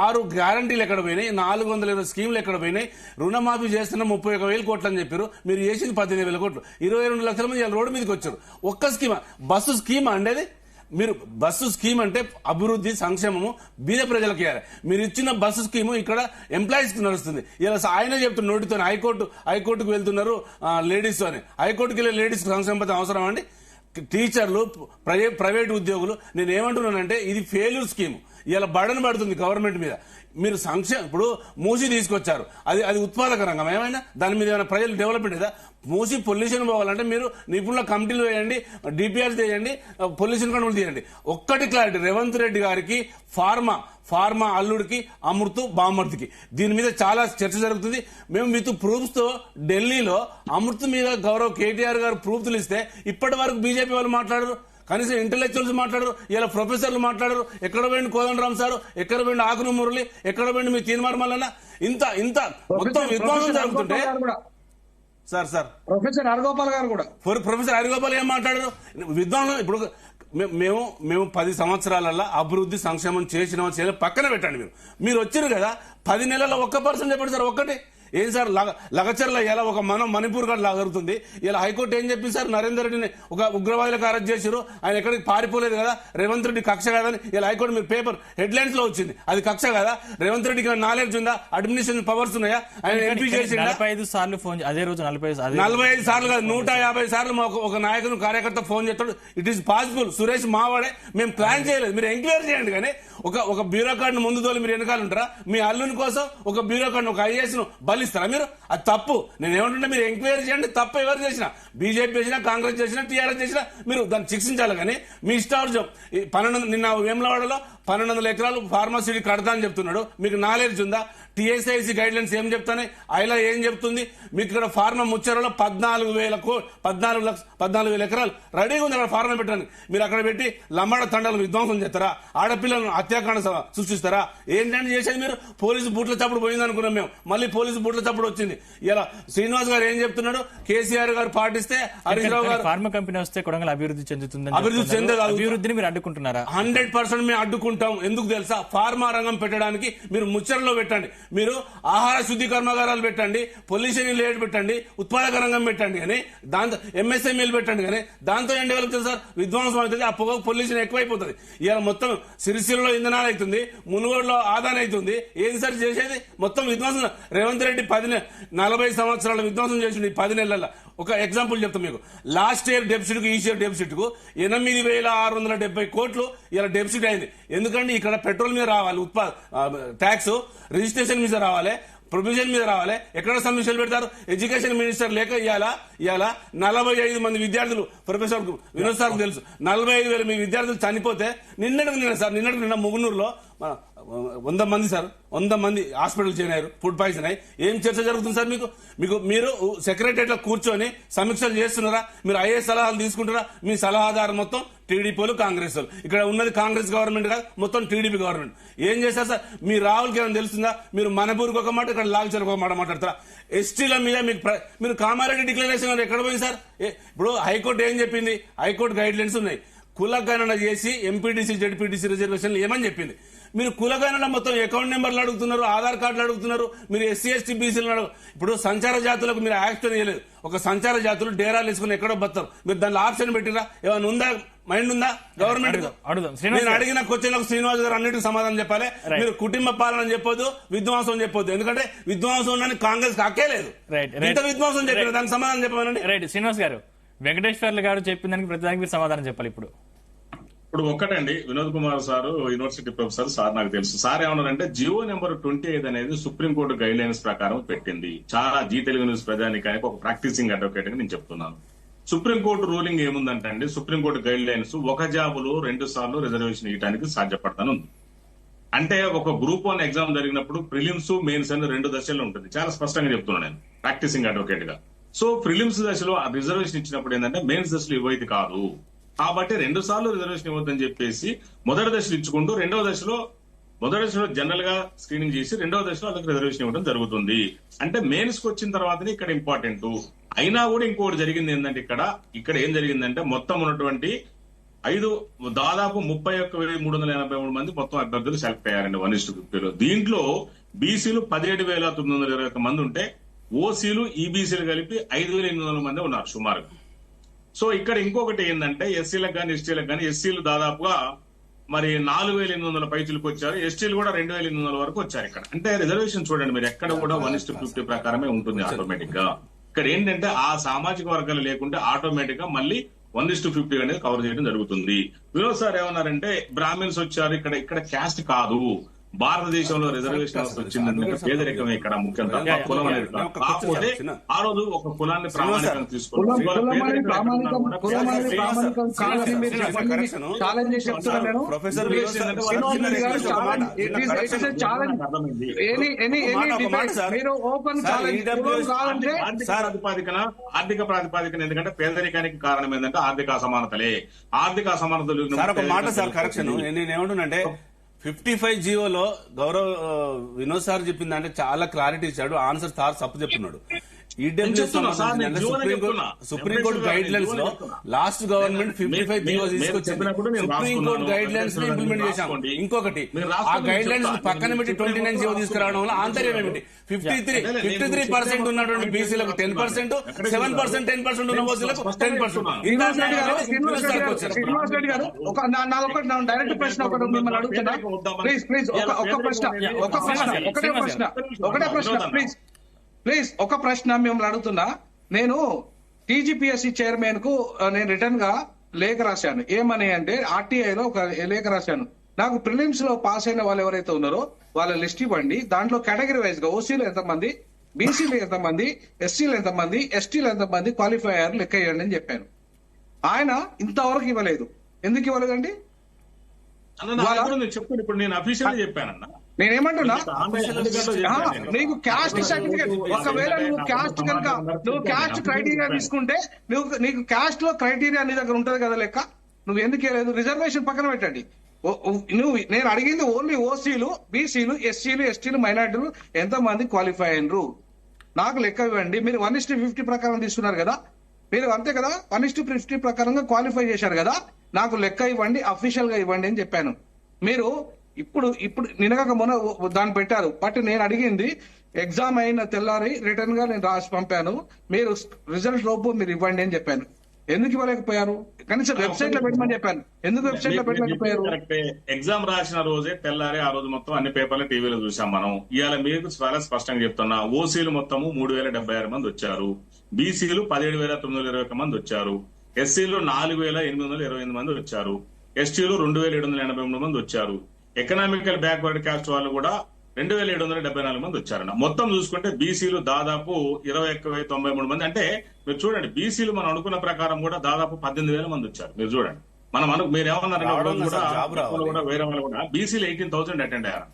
6 గ్యారంటీలు ఎక్కడ పోయినాయి, 420 స్కీములు ఎక్కడ పోయినాయి, రుణమాఫీ చేస్తున్న 31,000 కోట్లు అని చెప్పారు. మీరు చేసింది 18,000 కోట్లు. 22 లక్షల మంది రోడ్డు మీదకి వచ్చారు. ఒక్క స్కీమ్, బస్సు స్కీమ్ అండేది. మీరు బస్సు స్కీమ్ అంటే అభివృద్ధి, సంక్షేమము బీద ప్రజలకు ఇవ్వాలి. మీరు ఇచ్చిన బస్సు స్కీము ఇక్కడ ఎంప్లాయీస్ కి నడుస్తుంది. ఇలా ఆయన చెప్తున్న నోటితో హైకోర్టుకు వెళ్తున్నారు లేడీస్ అని. హైకోర్టుకి వెళ్ళే లేడీస్ సంక్షేమ పథకం అవసరం అండి? టీచర్లు, ప్రైవేట్ ఉద్యోగులు. నేను ఏమంటున్నానంటే ఇది ఫెయిల్యూర్ స్కీమ్. ఇలా బర్డన్ పడుతుంది గవర్నమెంట్ మీద. మీరు ఇప్పుడు మూసి తీసుకొచ్చారు, అది ఉత్పాదక రంగం. ఏమైనా దాని మీద ఏమైనా ప్రజలు డెవలప్మెంట్ కదా? మూసి పొల్యూషన్ పోవాలంటే మీరు నిపుణుల కమిటీలు వేయండి, డిపిఆర్ చేయండి, పొల్యూషన్ కంట్రోల్ చేయండి. ఒక్కటి క్లారిటీ, రేవంత్ రెడ్డి గారికి ఫార్మా అల్లుడికి, అమృత్ బామర్తికి దీని మీద చాలా చర్చ జరుగుతుంది. మేము విత్ ప్రూఫ్స్ తో ఢిల్లీలో అమృత్ మీద గౌరవ్ కేటీఆర్ గారు ప్రూఫ్లు ఇస్తే ఇప్పటి వరకు బీజేపీ వాళ్ళు మాట్లాడరు, కనీసం ఇంటెలెక్చువల్స్ మాట్లాడరు, ఇలా ప్రొఫెసర్లు మాట్లాడరు. ఎక్కడ పోయింది కోదండరామ్ సార్, ఎక్కడ పోయింది ఆకును మురళి, ఎక్కడ పోయింది మీ తీర్మానం వల్ల ఇంత మొత్తం విధ్వంసం జరుగుతుంటే సార్ ప్రొఫెసర్ హరిగోపాల్ గారు కూడా, ప్రొఫెసర్ హరిగోపాల్ ఏం మాట్లాడారు? విధ్వంసం. ఇప్పుడు మేము 10 సంవత్సరాలలో అభివృద్ధి, సంక్షేమం చేసిన పక్కన పెట్టండి. మీరు వచ్చారు కదా, 10 నెలల్లో 1% చెప్పండి సార్. ఒక్కటి ఏం సార్ లగచర్ల ఇలా ఒక మణిపూర్ గారు జరుగుతుంది. ఇలా హైకోర్టు ఏం చెప్పింది సార్, నరేందర్ రెడ్డిని ఒక ఉగ్రవాదులకు అరెస్ట్ చేశారు, ఆయన ఎక్కడికి పారిపోలేదు కదా, రేవంత్ రెడ్డి కక్ష కాదని ఇలా హైకోర్టు మీరు పేపర్ హెడ్లైన్స్ లో వచ్చింది. అది కక్ష కదా? రేవంత్ రెడ్డికి నాలెడ్జ్ ఉందా, అడ్మినిస్ట్రేషన్ పవర్స్ ఉన్నాయా, ఆయన ఎంపీ చేసి 45 సార్లు ఫోన్, అదే రోజు 45 సార్లు కాదు 150 సార్లు ఒక నాయకుడు కార్యకర్త ఫోన్ చేస్తాడు. It is possible. సురేష్ మావాడే, మేము ప్లాన్ చేయలేదు, మీరు ఎంక్వైరీ చేయండి. కానీ ఒక బ్యూరోక్రాట్ ముందు తోలి మీరు వెనకాల ఉంటారా? మీ అల్లుని కోసం ఒక బ్యూరోక్రాట్ ఒక ఐఏఎస్ ను బలిస్తారా మీరు? అది తప్పు. నేను ఏమంటుంటే మీరు ఎంక్వైరీ చేయండి. తప్పు ఎవరు చేసినా, బీజేపీ చేసినా, కాంగ్రెస్ చేసినా, టీఆర్ఎస్ చేసినా మీరు దాన్ని శిక్షించాలి. కానీ మీ ఇష్టార్జం 12 నిన్న వేములవాడలో 1200 ఎకరాలు ఫార్మసిటీ కడతా అని చెప్తున్నాడు. మీకు నాలెడ్జ్ ఉందా? టీఎస్ఐసి గైడ్ లైన్స్ ఏం చెప్తానే, ఐలా ఏం చెప్తుంది? మీకు ఇక్కడ ఫార్మా ముచ్చరలో 14,000 ఎకరాలు రెడీగా ఉంది అక్కడ ఫార్మా పెట్టడానికి. మీరు అక్కడ పెట్టి లంబాడ తండాలు విధ్వంసం చేస్తారా? ఆడపిల్లలను హత్యాకాండ సృష్టిస్తారా? ఏంటంటే చేసేది మీరు? పోలీసు బూట్ల చప్పుడు పోయింది అనుకున్నాం మేము, మళ్ళీ పోలీసు బూట్ల చప్పుడు వచ్చింది. ఇలా శ్రీనివాస్ గారు ఏం చెప్తున్నాడు? కేసీఆర్ గారు పాటిస్తే హరీష్ రావు గారు ఫార్మా కంపెనీ వస్తే కొడంగల్ అభివృద్ధి చెందుతుంది. అభివృద్ధి చెందదు. అభివృద్ధిని మీరు అడ్డుకుంటున్నారా? 100% మేము అడ్డుకుంటాం. ఎందుకు తెలుసా? ఫార్మా రంగం పెట్టడానికి మీరు ముచ్చరలో పెట్టండి, మీరు ఆహార శుద్ధి కర్మాగారాలు పెట్టండి, పొల్యూషన్ లేట్ పెట్టండి, ఉత్పాదక రంగం పెట్టండి, కానీ దాంతో ఎంఎస్ఎంఈలు పెట్టండి. కానీ దాంతో ఏం డెవలప్ చేస్తారు సార్? విధ్వంసం అవుతుంది, ఆ పొగ పొల్యూషన్ ఎక్కువైపోతుంది. ఇలా మొత్తం సిరిసిల్లలో ఇంధనాలు అవుతుంది, మునుగోడులో ఆదాయం అవుతుంది. ఏది సార్ చేసేది? మొత్తం విధ్వంసం. రేవంత్ రెడ్డి 40 సంవత్సరాల విధ్వంసం చేసింది 10 నెలల. ఒక ఎగ్జాంపుల్ చెప్తాం మీకు. లాస్ట్ ఇయర్ డెఫిసిట్ కు ఈ ఇయర్ డెఫిసిట్ కు 8,670 కోట్లు ఇలా డెఫిసిట్ అయింది. ఎందుకంటే ఇక్కడ పెట్రోల్ మీద రావాలి ట్యాక్స్, రిజిస్ట్రేషన్ మీద రావాలి, ప్రొవిజన్ మీద రావాలి. ఎక్కడ సమీక్షలు పెడతారు? ఎడ్యుకేషన్ మినిస్టర్ లేక ఇవాళ 45 మంది విద్యార్థులు, ప్రొఫెసర్ వినోద్ సార్ తెలుసు, 45,000 మీ విద్యార్థులు చనిపోతే నిన్నటికి ముగునూరులో 100 మంది సార్, 100 మంది హాస్పిటల్ చేరారు, ఫుడ్ పాయిజన్ అయ్యి. ఏం చర్చ జరుగుతుంది సార్? మీరు సెక్రటరియట్ లో కూర్చొని సమీక్షలు చేస్తున్నారా? మీరు ఐఏఎస్ సలహాలు తీసుకుంటారా? మీ సలహాదారు మొత్తం టీడీపీలు, కాంగ్రెస్. ఇక్కడ ఉన్నది కాంగ్రెస్ గవర్నమెంట్ కాదు, మొత్తం టీడీపీ గవర్నమెంట్. ఏం చేస్తారు సార్? మీ రాహుల్కి ఏమైనా తెలుస్తుందా? మీరు మనపూర్కి ఒక మాట, ఇక్కడ లాల్చర్కి ఒక మాట మాట్లాడతారా? ఎస్టీల మీద మీరు కామారెడ్డి డిక్లరేషన్ ఎక్కడ పోయింది సార్? ఇప్పుడు హైకోర్టు ఏం చెప్పింది? హైకోర్టు గైడ్ లైన్స్ ఉన్నాయి. కులగణన చేసి ఎంపీటీసీ, జెడ్పీటీసీ రిజర్వేషన్లు ఏమని చెప్పింది. మీరు కులగణన మొత్తం అకౌంట్ నెంబర్లు అడుగుతున్నారు, ఆధార్ కార్డులు అడుగుతున్నారు. మీరు ఎస్సీ ఎస్టీ బీసీలు ఇప్పుడు సంచార జాతులకు మీరు యాక్షన్ చేయలేదు. ఒక సంచార జాతులు డేరాలు వేసుకుని ఎక్కడో బతారు. మీరు దానిలో ఆప్షన్ పెట్టిరా? ఏమైనా ఉందా? మైండ్ ఉందా గవర్నమెంట్? నేను అడిగిన క్వశ్చన్లకు శ్రీనివాస్ గారు అన్నిటికీ సమాధానం చెప్పాలి. మీరు కుటుంబ పాలన చెప్పొద్దు, విధ్వంసం చెప్పొద్దు. ఎందుకంటే విధ్వంసం ఉండని కాంగ్రెస్ హక్కే లేదు. ఇంత విధ్వంసం చెప్పారు, దానికి సమాధానం చెప్పమనండి. రైట్ శ్రీనివాస్ గారు, వెంకటేశ్వర్లు గారు చెప్పిన దానికి ప్రతిదానికి మీరు సమాధానం చెప్పాలి. ఇప్పుడు ఒక్కటండి, Vinod Kumar sir university professor sir, నాకు తెలుసు. సార్ ఏమన్నారంటే జియో నెంబర్ 25 అనేది సుప్రీంకోర్టు గైడ్ లైన్స్ ప్రకారం పెట్టింది. చాలా జీ తెలుగు న్యూస్ ప్రజానికానికి ఒక ప్రాక్టీసింగ్ అడ్వకేట్ గా నేను చెప్తున్నాను. సుప్రీంకోర్టు రూలింగ్ ఏముందంటే అండి, సుప్రీంకోర్టు గైడ్ లైన్స్ ఒక జాబులో 2 సార్లు రిజర్వేషన్ ఇవ్వడానికి సాధ్యపడతాను. అంటే ఒక గ్రూప్ 1 ఎగ్జామ్ జరిగినప్పుడు ప్రిలిమ్స్, మెయిన్స్ అని 2 దశల్లో ఉంటుంది. చాలా స్పష్టంగా చెప్తున్నాను నేను ప్రాక్టీసింగ్ అడ్వకేట్ గా. సో ప్రిలిమ్స్ దశలో ఆ రిజర్వేషన్ ఇచ్చినప్పుడు ఏంటంటే మెయిన్స్ దశలో ఇవ్వైతే కాదు, కాబట్టి 2 సార్లు రిజర్వేషన్ ఇవ్వద్దని చెప్పేసి మొదటి దశలో ఇచ్చుకుంటూ మొదటి దశలో జనరల్ గా స్క్రీనింగ్ చేసి 2వ దశలో వాళ్ళకి రిజర్వేషన్ ఇవ్వడం జరుగుతుంది. అంటే మెయిన్స్ కి వచ్చిన తర్వాతనే ఇక్కడ ఇంపార్టెంట్. అయినా కూడా ఇంకోటి జరిగింది ఏంటంటే, ఇక్కడ ఏం జరిగిందంటే మొత్తం ఉన్నటువంటి దాదాపు 31,383 మంది మొత్తం అభ్యర్థులు సెలెక్ట్ అయ్యారండి 1:50లో. దీంట్లో బీసీలు 17,921 మంది ఉంటే ఓసీలు, ఈబీసీలు కలిపి 5,800 మంది ఉన్నారు సుమారు. సో ఇక్కడ ఇంకొకటి ఏంటంటే ఎస్సీలకు కానీ ఎస్టీలకు కానీ, ఎస్సీలు దాదాపుగా మరి 4,800 పైచులకు వచ్చారు, ఎస్టీలు కూడా 2,800 వరకు వచ్చారు. ఇక్కడ అంటే రిజర్వేషన్ చూడండి మీరు, ఎక్కడ కూడా 1:50 ప్రకారమే ఉంటుంది ఆటోమేటిక్ గా. ఇక్కడ ఏంటంటే ఆ సామాజిక వర్గాలు లేకుంటే ఆటోమేటిక్ గా మళ్ళీ 1:50 అనేది కవర్ చేయడం జరుగుతుంది. వినోద్ సార్ ఏమన్నారంటే బ్రాహ్మిన్స్ వచ్చారు, ఇక్కడ క్యాస్ట్ కాదు, భారతదేశంలో రిజర్వేషన్ వచ్చిందంటే పేదరికమే ఇక్కడ ముఖ్యంగా, కులం అనేది కాకపోతే ఆ రోజు ఒక కులాన్ని ప్రామాణికంగా తీసుకుంటారు. ఆర్థిక ప్రాతిపాదికన, ఎందుకంటే పేదరికానికి కారణం ఏంటంటే ఆర్థిక అసమానతలే. ఆర్థిక అసమానతలు ఒక మాట సార్ కరెక్షన్. నేనేమంటున్నానంటే 55 జీవోలో గౌరవ్ వినోద్ సార్ చెప్పిందంటే చాలా క్లారిటీ ఇచ్చాడు. ఆన్సర్ సార్ తప్పు చెప్తున్నాడు. సుప్రీంకోర్టు గైడ్ లైన్స్ లో లాస్ట్ గవర్నమెంట్ 55 జీవో తీసుకొచ్చింది. సుప్రీంకోర్టు గైడ్ లైన్స్ ని ఇంప్లిమెంట్ చేశాం. ఇంకొకటి ఆ గైడ్ లైన్స్ పక్కన పెట్టి 29 జీవో తీసుకురావడం వల్ల ఆంతర్యం ఏమిటి? 53% ఉన్నటువంటి బీసీలకు 10%, 7% 10% ఉన్న ఓసీలకు 10%. శ్రీనివాస్ రెడ్డి గారు డైరెక్ట్ ప్రశ్న ఒకటి మిమ్మల్ని అడుగుతున్నా. ప్లీజ్ ఒక ప్రశ్న మిమ్మల్ని అడుగుతున్నా. నేను టీజీపీఎస్సీ చైర్మన్ కు నేను రిటర్న్ గా లేఖ రాశాను. ఏమని అంటే ఆర్టీఐలో ఒక లేఖ రాశాను. నాకు ప్రిలిమ్స్ లో పాస్ అయిన వాళ్ళు ఎవరైతే ఉన్నారో వాళ్ళ లిస్ట్ ఇవ్వండి. దాంట్లో కేటగిరీ వైజ్ గా ఓసీలు ఎంతమంది, బీసీలు ఎంతమంది, ఎస్సీలు ఎంతమంది, ఎస్టీలు ఎంతమంది క్వాలిఫై అయ్యారు లెక్క ఇవ్వండి అని చెప్పాను. ఆయన ఇంతవరకు ఇవ్వలేదు. ఎందుకు ఇవ్వలేదండి? చెప్పండి. ఇప్పుడు నేను అఫీషియల్ చెప్పానన్నా. నేనేమంటున్నా, నీకు క్యాస్ట్ సర్టిఫికేట్, ఒకవేళ నువ్వు క్యాస్ట్ కనుక నువ్వు క్యాస్ట్ క్రైటీరియా తీసుకుంటే నీకు క్యాస్ట్ లో క్రైటీరియా నీ దగ్గర ఉంటది కదా లెక్క. నువ్వు ఎందుకు ఇవ్వలేదు? రిజర్వేషన్ పక్కన పెట్టండి. నేను అడిగింది ఓన్లీ ఓసీలు, బీసీలు, ఎస్సీలు, ఎస్టీలు, మైనార్టీలు ఎంతమంది క్వాలిఫై అయినరు నాకు లెక్క ఇవ్వండి. మీరు 1:50 ప్రకారం తీసుకున్నారు కదా, మీరు అంతే కదా, 1:50 ప్రకారంగా క్వాలిఫై చేశారు కదా, నాకు లెక్క ఇవ్వండి, అఫీషియల్ గా ఇవ్వండి అని చెప్పాను. మీరు ఇప్పుడు నిన్నగాక మొన్న దాన్ని పెట్టారు. బట్ నేను అడిగింది ఎగ్జామ్ అయిన తెల్లారి రిటర్న్ గా నేను రాసి పంపాను. మీరు రిజల్ట్ లోపు మీరు ఇవ్వండి అని చెప్పాను. ఎందుకు ఇవ్వలేకపోయారు? కనీసం వెబ్సైట్ లో పెట్టమని చెప్పాను. ఎందుకు వెబ్సైట్ లో పెట్టలేకపోయారు? ఎగ్జామ్ రాసిన రోజే తెల్లారి ఆ రోజు మొత్తం అన్ని పేపర్లు టీవీలో చూసాం మనం. ఇవాళ మీకు చాలా స్పష్టంగా చెప్తున్నా, ఓసీలు మొత్తము 3076 మంది వచ్చారు, బీసీలు 17,921 మంది వచ్చారు, ఎస్సీలు 4,828 మంది వచ్చారు, ఎస్టీలు 2,783 మంది వచ్చారు, ఎకనామికల్ బ్యాక్వర్డ్ క్యాస్ట్ వాళ్ళు కూడా 2,774 మంది వచ్చారన్న. మొత్తం చూసుకుంటే బీసీలు దాదాపు 21,093 మంది. అంటే మీరు చూడండి, బీసీలు మనం అనుకున్న ప్రకారం కూడా దాదాపు 18,000 మంది వచ్చారు. మీరు చూడండి, మీరు ఏమన్నారంటే కూడా వేరే వాళ్ళు కూడా బీసీలు 18,000 అటెండ్ అయ్యారు.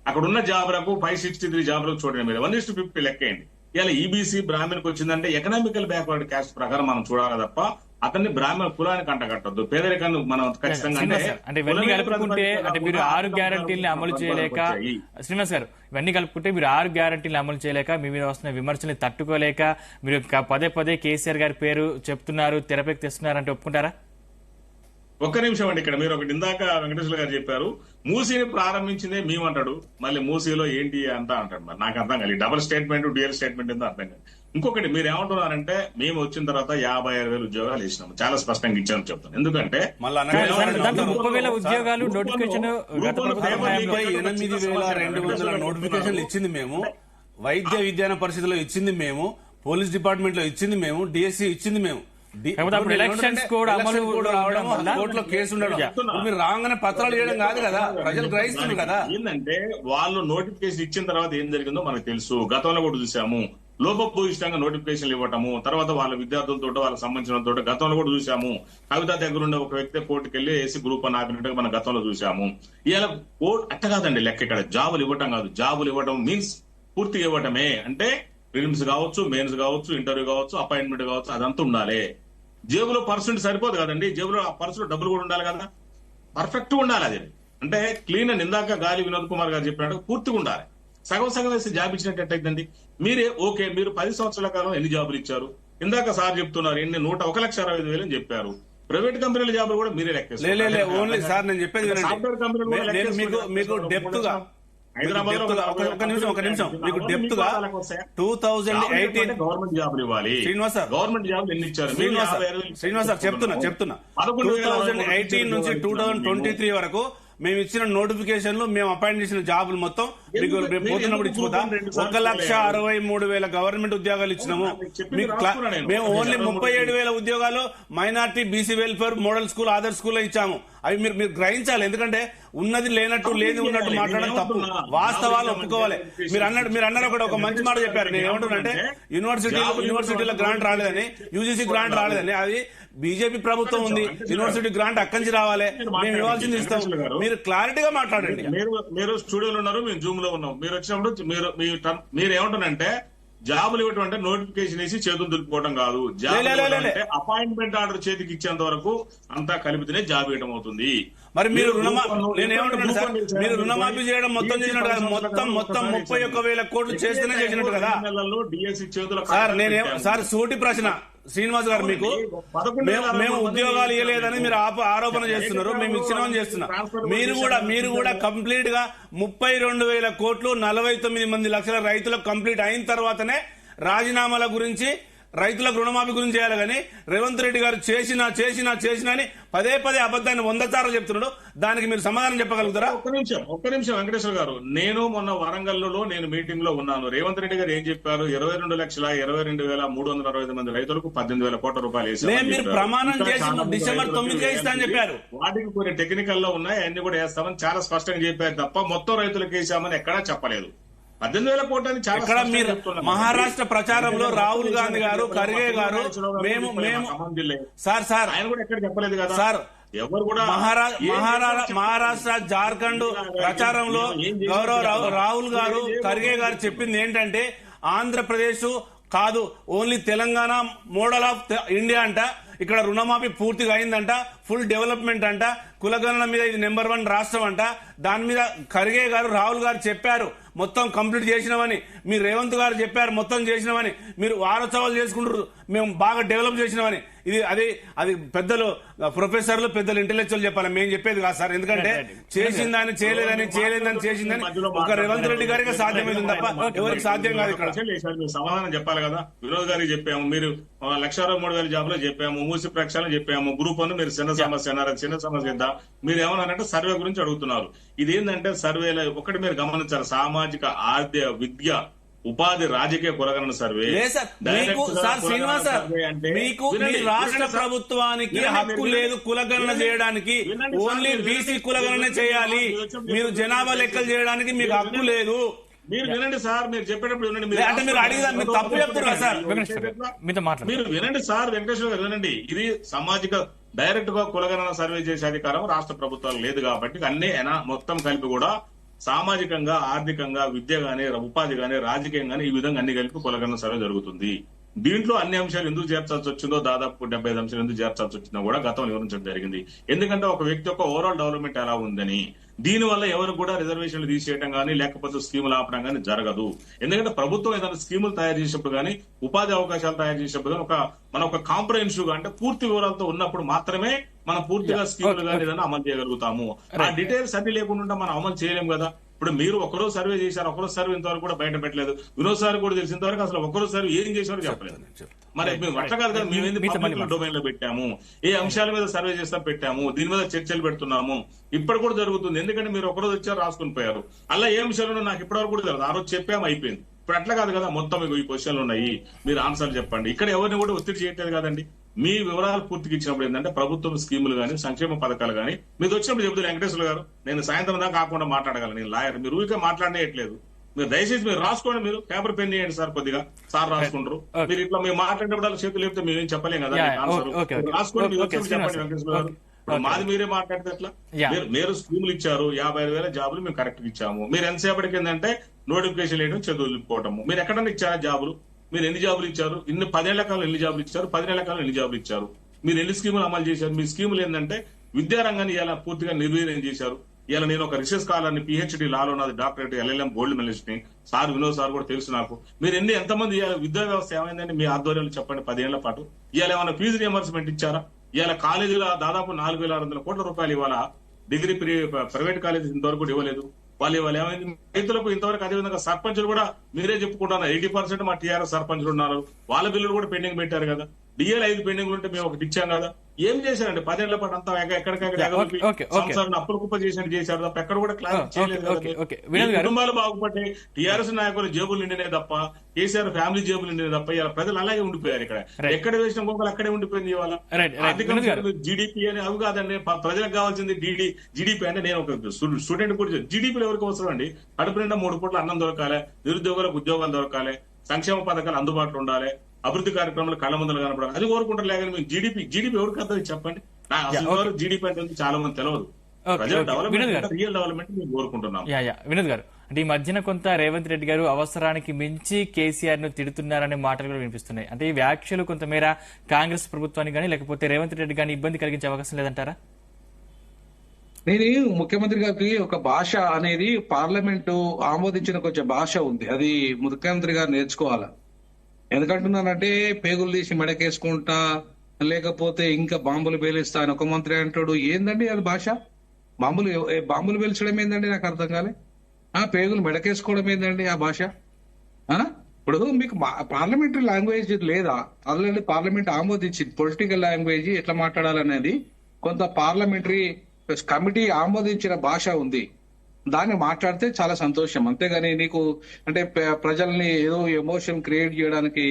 అక్కడ ఉన్న జాబ్లకు 563 జాబ్లకు చూడండి. మీరు 1:50 లెక్కేయండి. ఇలా ఈబీసీ బ్రాహ్మణ్కి వచ్చిందంటే ఎకనామికల్ బ్యాక్వర్డ్ క్యాస్ట్ ప్రకారం మనం చూడాలి తప్ప అతన్ని బ్రాహ్మణ కులానికి అంటగట్టద్దు. పేదరికాన్ని మనం ఖచ్చితంగా అంటే ఇవన్నీ కలుపుకుంటే, అంటే మీరు 6 గ్యారంటీలను అమలు చేయలేక, శ్రీనివాస్ గారు ఇవన్నీ కలుపుకుంటే మీరు 6 గ్యారంటీలను అమలు చేయలేక, మీ మీద వస్తున్న విమర్శల్ని తట్టుకోలేక మీరు పదే కేసీఆర్ గారి పేరు చెప్తున్నారు, తెరపైకి తెస్తున్నారు అంటే ఒప్పుకుంటారా? ఒక్క నిమిషం అండి. ఇక్కడ మీరు ఒకటి ఇందాక వెంకటేశ్వర గారు చెప్పారు, మూసీని ప్రారంభించిందే మేమంటాడు, మళ్ళీ మూసీలో ఏంటి అంతా అంటాడు. మరి నాకు అర్థం కాదు. డబుల్ స్టేట్మెంట్, డ్యూయల్ స్టేట్మెంట్ ఏందో అర్థం కాదు. ఇంకొకటి మీరు ఏమంటున్నారంటే, మేము వచ్చిన తర్వాత 56,000 ఉద్యోగాలు ఇచ్చినాము. చాలా స్పష్టంగా ఇచ్చామని చెప్తాను. ఎందుకంటే 30,000 ఉద్యోగాలు నోటిఫికేషన్ 8,200 నోటిఫికేషన్లు ఇచ్చింది మేము, వైద్య విజ్ఞాన పరిషత్లో ఇచ్చింది మేము, పోలీస్ డిపార్ట్మెంట్ లో ఇచ్చింది మేము, డిఎస్సి ఇచ్చింది మేము. ఎలక్షన్స్ కూడా అమలు రావడం వల్ల కోర్టులో కేసు ఉండడం, మీరు రాగానే పత్రాలు ఇవ్వడం కాదు కదా, ప్రజలు గ్రహిస్తున్నారు కదా. ఏంటంటే వాళ్ళు నోటిఫికేషన్ ఇచ్చిన తర్వాత ఏం జరిగిందో మనకు తెలుసు. గతంలో కూడా చూసాము, లోపభూయిష్టంగా నోటిఫికేషన్లు ఇవ్వటము, తర్వాత వాళ్ళ విద్యార్థులతో వాళ్ళకి సంబంధించిన గతంలో కూడా చూసాము. కవిత దగ్గరుండే ఒక వ్యక్తి కోర్టుకు వెళ్లి వేసి గ్రూప్ అని ఆపినట్టుగా మనం గతంలో చూసాము. ఇలా అట్ట కాదండి లెక్క. ఇక్కడ జాబులు ఇవ్వటం కాదు, జాబులు ఇవ్వటం మీన్స్ పూర్తిగా ఇవ్వటమే. అంటే ప్రిలిమ్స్ కావచ్చు, మెయిన్స్ కావచ్చు, ఇంటర్వ్యూ కావచ్చు, అపాయింట్మెంట్ కావచ్చు, అదంతా ఉండాలి. జేబులో పర్సెంట్ సరిపోదు కదండి, జేబులో ఆ పర్సులో డబ్బులు కూడా ఉండాలి కదా, పర్ఫెక్ట్ గా ఉండాలి. అది అంటే క్లీన్ అని ఇందాక గాలి వినోద్ కుమార్ గారు చెప్పినట్టు పూర్తిగా ఉండాలి. సగం సగం వేసి జాబ్ ఇచ్చినట్టు ఎట్టయిద్దండి? మీరు 10 సంవత్సరాల కాలం ఎన్ని జాబులు ఇచ్చారు? ఇందాక సార్ చెప్తున్నారు 1,60,60,000 అని చెప్పారు. ప్రైవేట్ కంపెనీల జాబులు కూడా మీరే లెక్కేస్తారు. ఓన్లీ సార్ నేను చెప్పేది సాఫ్ట్వేర్ కంపెనీలు మీకు డెప్త్ గా హైదరాబాద్ లో ఒక నిమిషం మీకు డెప్త్ గా 2018 గవర్నమెంట్ జాబులు ఇవ్వాలి. శ్రీనివాస్ సార్, గవర్నమెంట్ జాబులు ఎన్ని ఇచ్చారు? శ్రీనివాస్ సార్ చెప్తున్నా 2018 నుంచి 2023 వరకు మేము ఇచ్చిన నోటిఫికేషన్లు, మేము అపాయింట్ చేసిన జాబులు మొత్తం మీకు పోతున్నప్పుడు ఇచ్చిపోతా 1,63,000 గవర్నమెంట్ ఉద్యోగాలు ఇచ్చినాము. మేము ఓన్లీ 37,000 ఉద్యోగాలు minority, BC welfare, model school, Adarsh school ఇచ్చాము. అవి మీరు గ్రహించాలి. ఎందుకంటే ఉన్నది లేనట్టు, లేని ఉన్నట్టు మాట్లాడడం తప్పు. వాస్తవాలు ఒప్పుకోవాలి. మీరు అన్నారు ఒక మంచి మాట చెప్పారు. నేను ఏమంటున్నానంటే యూనివర్సిటీలో గ్రాంట్ రాలేదని, యూజీసీ గ్రాంట్ రాలేదని, అది బీజేపీ ప్రభుత్వం ఉంది, యూనివర్సిటీ గ్రాంట్ అక్కడి నుంచి రావాలి, మేము ఇవ్వాల్సింది ఇస్తాం. మీరు క్లారిటీగా మాట్లాడండి. మీరు స్టూడియోలో ఉన్నారు, మేము జూమ్ లో ఉన్నాం. మీరు వచ్చినప్పుడు మీరు ఏమంటారంటే జాబులు ఇవ్వటం అంటే నోటిఫికేషన్ వేసి చేతులు దులుపుకోవడం కాదు. జాబ్ అంటే అపాయింట్మెంట్ ఆర్డర్ చేతికి ఇచ్చేంత వరకు అంతా కలిపితేనే జాబ్ ఇవ్వడం అవుతుంది. మరి మీరు నేను ఏమంటున్నాను సార్, మీరు రుణమాఫీ చేయడం మొత్తం చేసినట్టు కదా, మొత్తం 31,000 కోట్లు చేస్తేనే చేసినట్టు కదా సార్. సార్ సూటి ప్రశ్న శ్రీనివాస్ గారు, మీకు మేము ఉద్యోగాలు ఇవ్వలేదని మీరు ఆరోపణ చేస్తున్నారు, మేము ఇచ్చినామని చేస్తున్నాం. మీరు కూడా కంప్లీట్ గా 32,000 కోట్లు 49 మంది లక్షల రైతులకు కంప్లీట్ అయిన తర్వాతనే రాజీనామాల గురించి, రైతులకు రుణమాఫీ గురించి చేయాలి. కానీ రేవంత్ రెడ్డి గారు చేసినా అని పదే అబద్ధాన్ని 100 సార్లు చెప్తున్నాడు. దానికి మీరు సమాధానం చెప్పగలుగుతారా? ఒక్క నిమిషం వెంకటేశ్వర గారు, నేను మొన్న వరంగల్లో నేను మీటింగ్ లో ఉన్నాను. రేవంత్ రెడ్డి గారు ఏం చెప్పారు? 22,22,365 మంది రైతులకు 18,000 కోట్ల రూపాయలు వేసారు. మీరు ప్రమాణం చేసి డిసెంబర్ 9 ఇస్తా అని చెప్పారు. వాటికి కొన్ని టెక్నికల్ లో ఉన్నాయి, అన్ని కూడా వేస్తామని చాలా స్పష్టంగా చెప్పారు తప్ప మొత్తం రైతులకు వేసామని ఎక్కడా చెప్పలేదు. 18,000 కోట్లని చాలా మీరు మహారాష్ట్ర ప్రచారంలో రాహుల్ గాంధీ గారు, ఖర్గే గారు, మేము సార్ ఆయన కూడా ఎక్కడ చెప్పలేదు కదా సార్. ఎవరు కూడా మహారాష్ట్ర జార్ఖండ్ ప్రచారంలో గౌరవ్ రాహుల్ గారు, ఖర్గే గారు చెప్పింది ఏంటంటే ఆంధ్రప్రదేశ్ కాదు, only Telangana model of India అంట, ఇక్కడ రుణమాఫీ పూర్తిగా అయిందంట, ఫుల్ డెవలప్మెంట్ అంట, కులగణన మీద ఇది నెంబర్ 1 రాష్ట్రం అంట. దాని మీద ఖర్గే గారు, రాహుల్ గారు చెప్పారు మొత్తం కంప్లీట్ చేసినామని. మీరు రేవంత్ గారు చెప్పారు మొత్తం చేసినామని. మీరు వారోత్సవాలు చేసుకుంటారు మేము బాగా డెవలప్ చేసినామని. ఇది అది పెద్దలు ప్రొఫెసర్లు, పెద్దలు ఇంటెలెక్చువల్ చెప్పాలి, మేము చెప్పేది కాదు సార్. ఎందుకంటే చేసిందని చేయలేదని చేసిందని ఒక రేవంత్ రెడ్డి గారికి సాధ్యమైంది తప్ప ఎవరికి సాధ్యం కాదు. ఇక్కడ సమాధానం చెప్పాలి కదా. వినోద్ గారికి చెప్పాము, మీరు 1,63,000 జాబులు చెప్పాము, మూసి ప్రక్షాళన చెప్పాము, గ్రూప్ 1 మీరు చిన్న సమస్య అన్నారు, చిన్న సమస్య ఎంత మీరు ఏమన్నారంటే సర్వే గురించి అడుగుతున్నారు. ఇదేంటంటే సర్వేలో ఒకటి మీరు గమనించారు, సామాజిక ఆర్థిక విద్య ఉపాధి రాజకీయ కులగణన సర్వే. మీకు రాష్ట్ర ప్రభుత్వానికి హక్కు లేదు కులగణన చేయడానికి, ఓన్లీ బీసీ కులగణన చేయాలి. మీరు జనాభా లెక్కలు చేయడానికి మీకు హక్కు లేదు. మీరు వినండి సార్, మీరు చెప్పేటప్పుడు వినండి. అంటే మీరు అడిగిన తప్పు చెప్తున్నారు సార్. మీరు వినండి సార్, వెంకటేశ్వర గారు వినండి. ఇది సామాజిక డైరెక్ట్ గా కులగణన సర్వే చేసే అధికారం రాష్ట్ర ప్రభుత్వాలు లేదు కాబట్టి అన్ని మొత్తం కలిపి కూడా సామాజికంగా, ఆర్థికంగా, విద్య గానీ, ఉపాధి గానీ, రాజకీయం గానీ ఈ విధంగా అన్ని కలిపి కులగణన సర్వే జరుగుతుంది. దీంట్లో అన్ని అంశాలు ఎందుకు చేర్చాల్సి వచ్చిందో, దాదాపు 75 అంశాలు ఎందుకు చేర్చాల్సి వచ్చిందో కూడా గతంలో వివరించడం జరిగింది. ఎందుకంటే ఒక వ్యక్తి యొక్క ఓవరాల్ డెవలప్మెంట్ ఎలా ఉందని. దీనివల్ల ఎవరు కూడా రిజర్వేషన్లు తీసేయడం కానీ, లేకపోతే స్కీములు ఆపడం కానీ జరగదు. ఎందుకంటే ప్రభుత్వం ఏదైనా స్కీములు తయారు చేసినప్పుడు కానీ, ఉపాధి అవకాశాలు తయారు చేసినప్పుడు కానీ మన ఒక కాంప్రహెన్సివ్ గా అంటే పూర్తి వివరాలతో ఉన్నప్పుడు మాత్రమే మనం పూర్తిగా స్కీములు కానీ ఏదైనా అమలు చేయగలుగుతాము. ఆ డీటెయిల్స్ అన్ని లేకుండా మనం అమలు చేయలేము కదా. ఇప్పుడు మీరు ఒకరోజు సర్వే చేశారు, ఒకరోజు సర్వే ఇంతవరకు కూడా బయట పెట్టలేదు. వినోద్ సార్ కూడా తెలిసిన వరకు అసలు ఒకరోజు సర్వే ఏం చేశారో చెప్పలేదు. మరి మేము అట్లా కాదు కదా, మేము పబ్లిక్ డొమైన్ లో పెట్టాము, ఏ అంశాల మీద సర్వే చేస్తా పెట్టాము, దీని మీద చర్చలు పెడుతున్నాము. ఇప్పుడు కూడా జరుగుతుంది. ఎందుకంటే మీరు ఒకరోజు వచ్చారు, రాసుకుని పోయారు. అలా ఏ అంశాలు నాకు ఇప్పటివరకు కూడా తెలియదు. ఆ రోజు చెప్పాము, అయిపోయింది. ఇప్పుడు అట్లా కాదు కదా, మొత్తం ఈ క్వశ్చన్లు ఉన్నాయి, మీరు ఆన్సర్లు చెప్పండి. ఇక్కడ ఎవరిని కూడా ఒత్తిడి చేయట్లేదు కదండి. మీ వివరాలు పూర్తిగా ఇచ్చినప్పుడు ఏంటంటే ప్రభుత్వం స్కీములు కానీ, సంక్షేమ పథకాలు కానీ మీరు వచ్చినప్పుడు చెబుతారు. వెంకటేశ్వర గారు, నేను సాయంత్రం దాకా కాకుండా మాట్లాడగలను, నేను లాయర్, మీరు ఊరికే మాట్లాడనేయట్లేదు. మీరు దయచేసి మీరు రాసుకోండి, మీరు పేపర్ పెన్ చేయండి సార్, కొద్దిగా సార్ రాసుకుంటారు. మీరు ఇట్లా మేము మాట్లాడేటప్పుడు చేతులు లేపితే మేమేం చెప్పలేం కదా. రాసుకోండి, చెప్పండి వెంకటేశ్వర గారు. మాది మీరే మాట్లాడితే ఎట్లా? మీరు స్కీములు ఇచ్చారు, 55,000 జాబులు మేము కరెక్ట్ ఇచ్చాము. మీరు ఎంతసేపటికి ఏంటంటే నోటిఫికేషన్ వేయడం, చదువుకోవటము. మీరు ఎక్కడన్నా ఇచ్చారా జాబులు? మీరు ఎన్ని జాబులు ఇచ్చారు? 10 ఏళ్ల కాలం ఎన్ని జాబులు ఇచ్చారు? 10 ఏళ్ల కాలం ఎన్ని జాబులు ఇచ్చారు? మీరు ఎన్ని స్కీములు అమలు చేశారు? మీ స్కీములు ఏంటంటే విద్యారంగాన్ని ఇలా పూర్తిగా నిర్వీర్యం చేశారు. ఇలా నేను ఒక రీసెర్చ్ స్కాలర్ని, పిహెచ్డి లాలో నాది డాక్టరేట్, LLM గోల్డ్ మెడలిస్ట్ ని. సార్ వినోద్ సార్ కూడా తెలుసు నాకు. మీరు ఎంతమంది విద్యా వ్యవస్థ ఏమైందంటే మీ ఆధ్వర్యంలో చెప్పండి. 10 ఏళ్ల పాటు ఇవాళ ఏమైనా ఫీజు రియంబర్స్మెంట్ ఇచ్చారా? ఇవాళ కాలేజీలో దాదాపు 4,600 కోట్ల రూపాయలు ఇవాళ డిగ్రీ ప్రైవేట్ కాలేజీ ఇంతవరకు ఇవ్వలేదు. వాళ్ళు ఏమైంది? రైతులకు ఇంతవరకు అదేవిధంగా సర్పంచులు కూడా మీరే చెప్పుకుంటున్నారు, 80% మా టీఆర్ఎస్ సర్పంచులు ఉన్నారు, వాళ్ళ బిల్లులు కూడా పెండింగ్ పెట్టారు కదా. డిఎల్ 5 పెండింగ్ ఉంటే మేము ఒకటి ఇచ్చాం కదా. ఏం చేశారండి 10 ఏళ్ల పాటు? అంతా ఎక్కడికక్కడ సంవత్సరాన్ని అప్పులు కుప్ప చేశారు తప్ప ఎక్కడ కూడా క్లారిటీ చేయలేదు. కుటుంబాలు బాగుపడ్డాయి, టీఆర్ఎస్ నాయకులు జేబులు నిండినే తప్ప, కేసీఆర్ ఫ్యామిలీ జేబులు నిండినే తప్ప ఇలా ప్రజలు అలాగే ఉండిపోయారు. ఇక్కడ ఎక్కడ వేసిన గొప్పలు అక్కడే ఉండిపోయింది. ఇవాళ ఆర్థిక జీడీపీ అని అవి కాదండి, ప్రజలకు కావాల్సింది జీడీపీ. అంటే నేను ఒక స్టూడెంట్ కూడా జీడీపీలో ఎవరికి అవసరం అండి? కడుపు నిండా 3 పూట్ల అన్నం దొరకాలి, నిరుద్యోగులకు ఉద్యోగాలు దొరకాలి, సంక్షేమ పథకాలు అందుబాటులో ఉండాలి, అభివృద్ధి కార్యక్రమాలు కళ్ళ ముందర కనపడాలి. అది కోరుకుంటారు. లేకపోతే మీరు జీడీపీ ఎవరికి అర్థం చెప్పండి. అసలు జీడీపీ అంటే చాలా మంది తెలియదు. ప్రజల డెవలప్మెంట్, రియల్ డెవలప్మెంట్ మేము కోరుకుంటున్నాం. వినోద్ గారు, అంటే ఈ మధ్యన కొంత రేవంత్ రెడ్డి గారు అవసరానికి మించి కేసీఆర్ ను తిడుతున్నారనే మాటలు కూడా వినిపిస్తున్నాయి. అంటే ఈ వ్యాఖ్యలు కొంతమేర కాంగ్రెస్ ప్రభుత్వానికి కానీ లేకపోతే రేవంత్ రెడ్డి గానీ ఇబ్బంది కలిగించే అవకాశం లేదంటారా? నేను ముఖ్యమంత్రి గారికి ఒక భాష అనేది పార్లమెంటు ఆమోదించిన కొంచెం భాష ఉంది, అది ముఖ్యమంత్రి గారు నేర్చుకోవాలా. ఎందుకంటున్నానంటే పేగులు తీసి మెడకేసుకుంటా లేకపోతే ఇంకా బాంబులు పేలిస్తా అని ఒక మంత్రి అంటాడు. ఏందండి అది భాష? బాంబులు పేల్చడం ఏందండి? నాకు అర్థం కాలే. పేగులు మెడకేసుకోవడం ఏందండి ఆ భాష? ఇప్పుడు మీకు పార్లమెంటరీ లాంగ్వేజ్ లేదా? ఆల్రెడీ పార్లమెంట్ ఆమోదించింది పొలిటికల్ లాంగ్వేజ్ ఎట్లా మాట్లాడాలనేది, కొంత పార్లమెంటరీ కమిటీ ఆమోదించిన భాష ఉంది, దాన్ని మాట్లాడితే చాలా సంతోషం. అంతేగాని నీకు అంటే ప్రజల్ని ఏదో ఎమోషన్ క్రియేట్ చేయడానికి